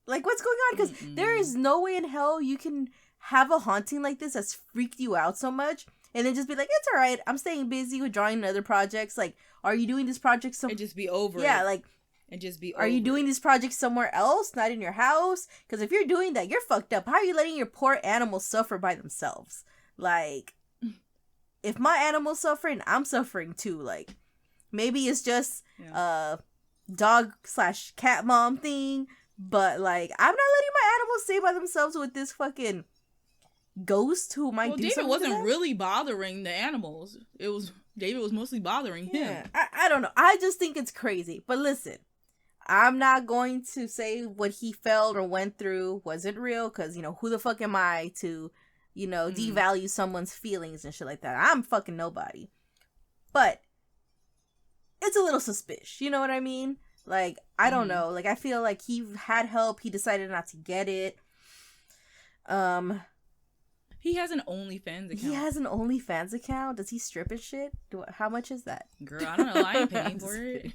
what's going on? Because there is no way in hell you can have a haunting like this that's freaked you out so much and then just be like, it's all right, I'm staying busy with drawing other projects. Like, are you doing this project And just be over yeah, it. like, And just be are you doing this project somewhere else, not in your house? Because if you're doing that, you're fucked up. How are you letting your poor animals suffer by themselves? Like, if my animal's suffering, I'm suffering too. Like, maybe it's just a dog/cat mom thing, but like, I'm not letting my animals stay by themselves with this fucking ghost who might do David something to wasn't them. really bothering the animals. David was mostly bothering him. Yeah, I don't know. I just think it's crazy. But listen, I'm not going to say what he felt or went through wasn't real because, you know, who the fuck am I to, you know, devalue someone's feelings and shit like that? I'm fucking nobody. But it's a little suspicious. You know what I mean? Like, I don't know. Like, I feel like he had help. He decided not to get it. He has an OnlyFans account. He has an OnlyFans account. Does he strip and shit? How much is that? Girl, I don't know. I ain't paying I'm for just it. kidding.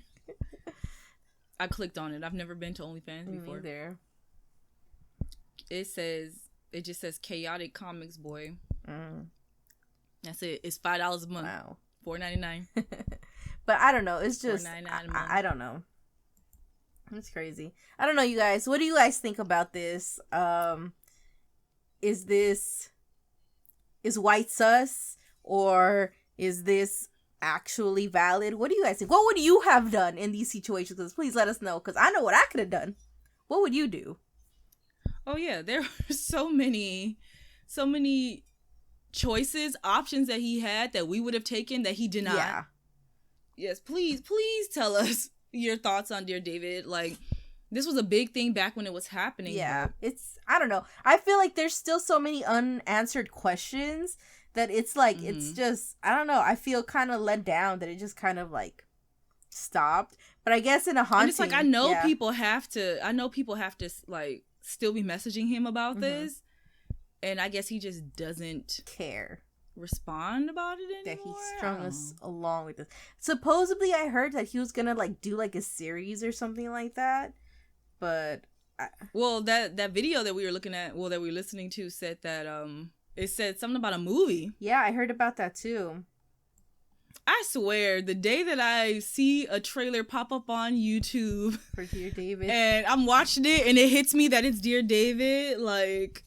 I clicked on it. I've never been to OnlyFans Me before. neither. It just says Chaotic Comics Boy. Mm. That's it. It's $5 a month. Wow. $4.99. But I don't know. It's just $4.99 a month. I don't know. It's crazy. I don't know, you guys. What do you guys think about this? Is white sus or is this actually valid? What do you guys think? What would you have done in these situations? Because please let us know. Because I know what I could have done. What would you do? Oh yeah, there were so many choices, options that he had that we would have taken that he did not. Yeah. Yes, please tell us your thoughts on Dear David. Like, this was a big thing back when it was happening. Yeah. but- I don't know. I feel like there's still so many unanswered questions that it's like, it's just, I don't know. I feel kind of let down that it just kind of like stopped. But I guess in a haunting. And it's like, I know yeah. people have to like still be messaging him about this. And I guess he just doesn't care respond about it that anymore. he strung us along with this. Supposedly, I heard that he was gonna like do like a series or something like that, but Well, that video that we were looking at, that we were listening to, said that it said something about a movie. yeah, I heard about that too. I swear, the day that I see a trailer pop up on YouTube For Dear David. and I'm watching it and it hits me that it's Dear David, like,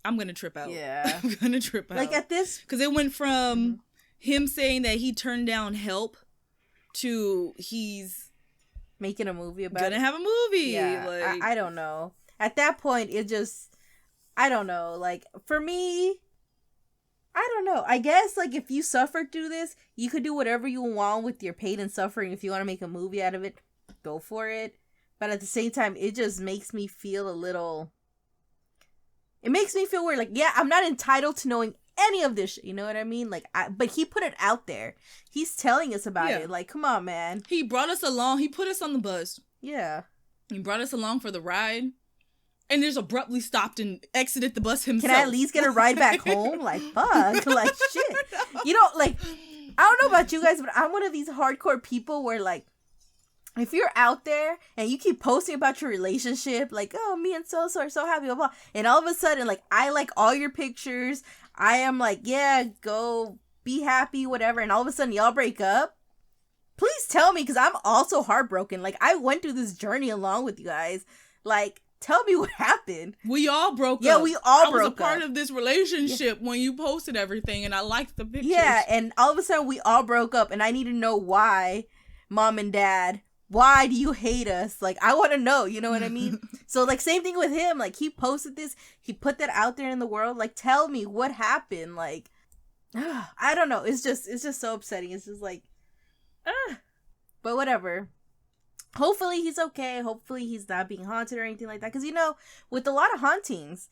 I'm gonna trip out. Yeah. I'm gonna trip out. Like at this, Because it went from him saying that he turned down help to he's making a movie about gonna it. have a movie. Yeah, Like, I don't know. At that point, it just, I don't know. Like, for me, I don't know. I guess, like, if you suffered through this, you could do whatever you want with your pain and suffering. If you want to make a movie out of it, go for it. But at the same time, it just makes me feel a little... It makes me feel weird. Like, yeah, I'm not entitled to knowing any of this shit. You know what I mean? Like, but he put it out there. He's telling us about Yeah. it. Like, come on, man. he brought us along. He put us on the bus. Yeah. He brought us along for the ride. And just abruptly stopped and exited the bus himself. Can I at least get a ride back home? Like, fuck. Like, shit. You know, like, I don't know about you guys, but I'm one of these hardcore people where, like, if you're out there and you keep posting about your relationship, like, oh, me and so are so happy, blah, blah, and all of a sudden, like, I like all your pictures. I am like, yeah, go be happy, whatever. And all of a sudden, y'all break up. Please tell me, because I'm also heartbroken. Like, I went through this journey along with you guys. Like, tell me what happened. We all broke up. Yeah, we all I broke was a part up. of this relationship when you posted everything, and I liked the pictures. Yeah, and all of a sudden we all broke up, and I need to know why, Mom and Dad. Why do you hate us? Like, I want to know, you know what I mean? So, like, same thing with him. Like, he posted this, he put that out there in the world. Like, tell me what happened. Like, I don't know. It's just so upsetting. It's just like, but whatever. Hopefully he's okay. Hopefully he's not being haunted or anything like that. Because, you know, with a lot of hauntings,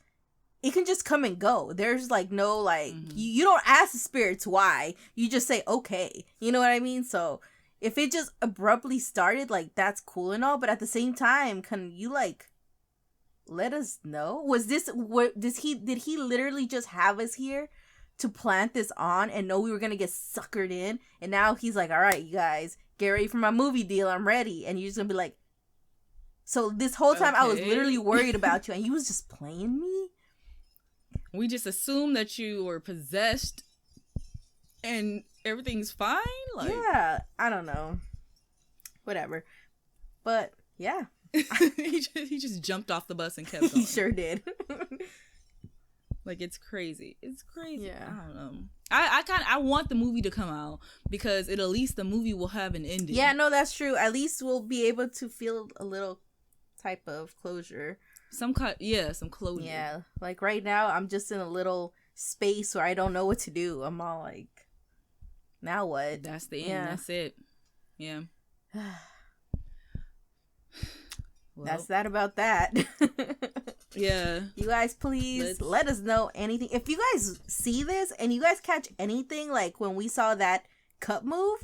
it can just come and go. There's, like, no, like, you don't ask the spirits why. You just say, okay. You know what I mean? So, if it just abruptly started, like, that's cool and all. But at the same time, can you, like, let us know? Was this, did he literally just have us here to plant this on and know we were going to get suckered in? And now he's like, all right, you guys, get ready for my movie deal. I'm ready. And you're just going to be like, so this whole time I was Okay. literally worried about you and you was just playing me? We just assumed that you were possessed and everything's fine. Like, Yeah, I don't know. Whatever. But, yeah, he just jumped off the bus and kept going. he sure did. Like, it's crazy. It's crazy. Yeah. I don't know. I want the movie to come out because at least the movie will have an ending. Yeah, no, that's true. At least we'll be able to feel a little type of closure. some closure. Yeah, like right now, I'm just in a little space where I don't know what to do. I'm all like, now what? That's the end. Yeah. That's it. Yeah. Well, That's that about that. yeah. You guys, please let us know anything. If you guys see this and you guys catch anything like when we saw that cup move,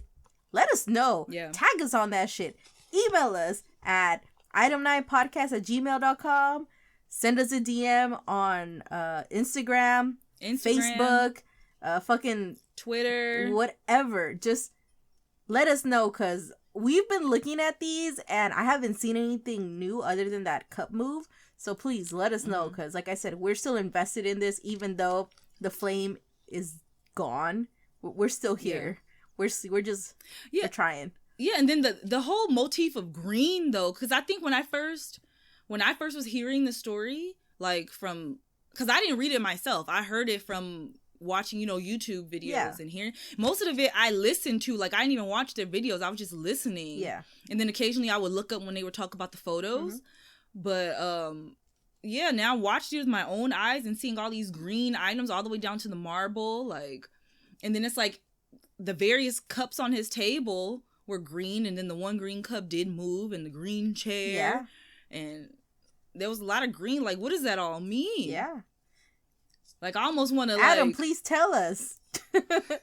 let us know. Yeah. Tag us on that shit. Email us at item9podcast@gmail.com. Send us a DM on Instagram, Facebook, fucking Twitter, whatever. Just let us know, because we've been looking at these and I haven't seen anything new other than that cup move. So please let us know, because like I said, we're still invested in this, even though the flame is gone. We're still here. We're just we're trying. Yeah, and then the whole motif of green though, because I think when I first was hearing the story, like from, because I didn't read it myself, I heard it from watching, YouTube videos and hearing most of it. I listened to, like, I didn't even watch their videos, I was just listening. Yeah, and then occasionally I would look up when they would talk about the photos. But now watching it with my own eyes and seeing all these green items all the way down to the marble, like, and then it's like the various cups on his table were green, and then the one green cup did move, and the green chair, and there was a lot of green. Like, what does that all mean? Yeah. Like, I almost want to Adam, please tell us. I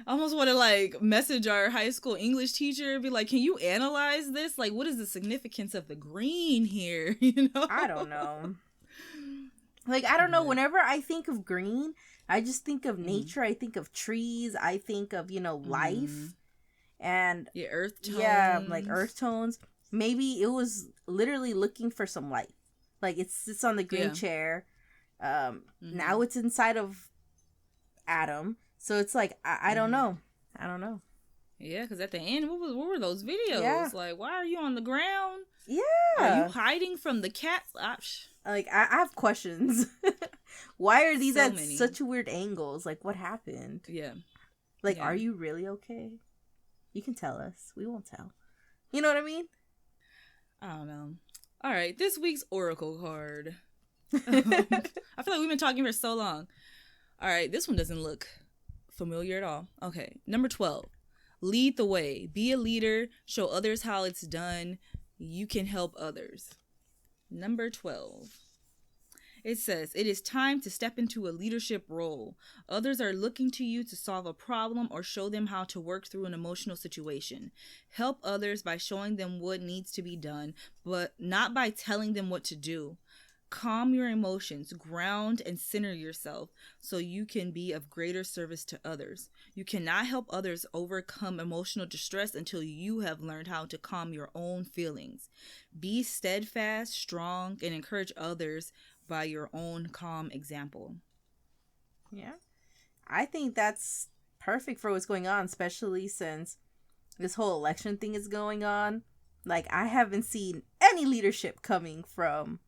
almost want to like message our high school English teacher and be like, can you analyze this? Like, what is the significance of the green here? I don't know. Like, I don't know. Whenever I think of green, I just think of nature. I think of trees. I think of, life. And earth tones. Yeah, like earth tones. Maybe it was literally looking for some light. Like, it sits on the green chair. Now it's inside of Adam. So it's like, I don't know. I don't know. Yeah, because at the end, what were those videos? Yeah. Like, why are you on the ground? Yeah. Are you hiding from the cats? Like, I have questions. Why are these So at many. such weird angles? Like, what happened? Yeah. Like, Yeah. are you really okay? You can tell us. We won't tell. You know what I mean? I don't know. All right, this week's Oracle card. I feel like we've been talking for so long. All right, this one doesn't look familiar at all. Okay, number 12. Lead the way. Be a leader. Show others how it's done. You can help others. Number 12. It says, it is time to step into a leadership role. Others are looking to you to solve a problem or show them how to work through an emotional situation. Help others by showing them what needs to be done, but not by telling them what to do. Calm your emotions, ground and center yourself so you can be of greater service to others. You cannot help others overcome emotional distress until you have learned how to calm your own feelings. Be steadfast, strong, and encourage others by your own calm example. Yeah. I think that's perfect for what's going on, especially since this whole election thing is going on. Like, I haven't seen any leadership coming from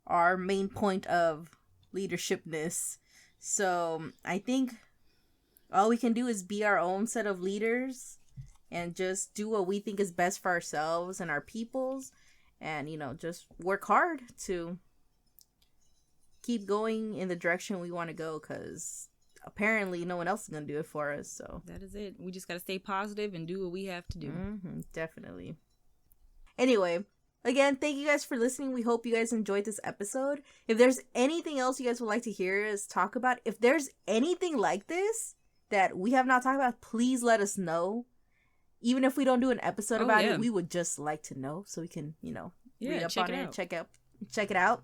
our main point of leadershipness. So I think all we can do is be our own set of leaders and just do what we think is best for ourselves and our peoples, and, you know, just work hard to keep going in the direction we want to go, because apparently no one else is going to do it for us. So That is it. We just got to stay positive and do what we have to do. definitely. Anyway, again, thank you guys for listening. We hope you guys enjoyed this episode. If there's anything else you guys would like to hear us talk about, if there's anything like this that we have not talked about, please let us know. Even if we don't do an episode about it, we would just like to know so we can, you know, read up on it, check it out.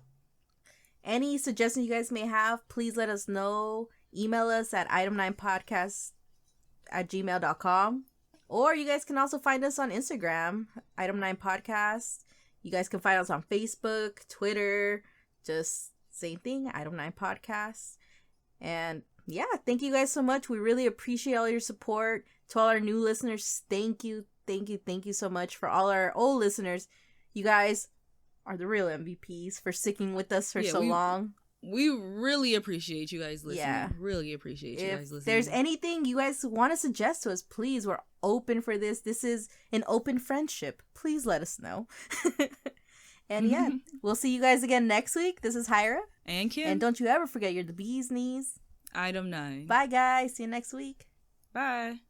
Any suggestions you guys may have, please let us know. Email us at item9podcast@gmail.com. Or you guys can also find us on Instagram, item9podcast. You guys can find us on Facebook, Twitter, just same thing, item9podcast. And yeah, thank you guys so much. We really appreciate all your support. To all our new listeners, thank you so much. For all our old listeners, you guys are the real MVPs for sticking with us for so long. We really appreciate you guys listening. Yeah. Really appreciate you guys listening. If there's anything you guys want to suggest to us, please, we're open for this. This is an open friendship. Please let us know. And yeah, we'll see you guys again next week. This is Hyra. And Kim. And don't you ever forget, you're the bee's knees. Item 9. Bye, guys. See you next week. Bye.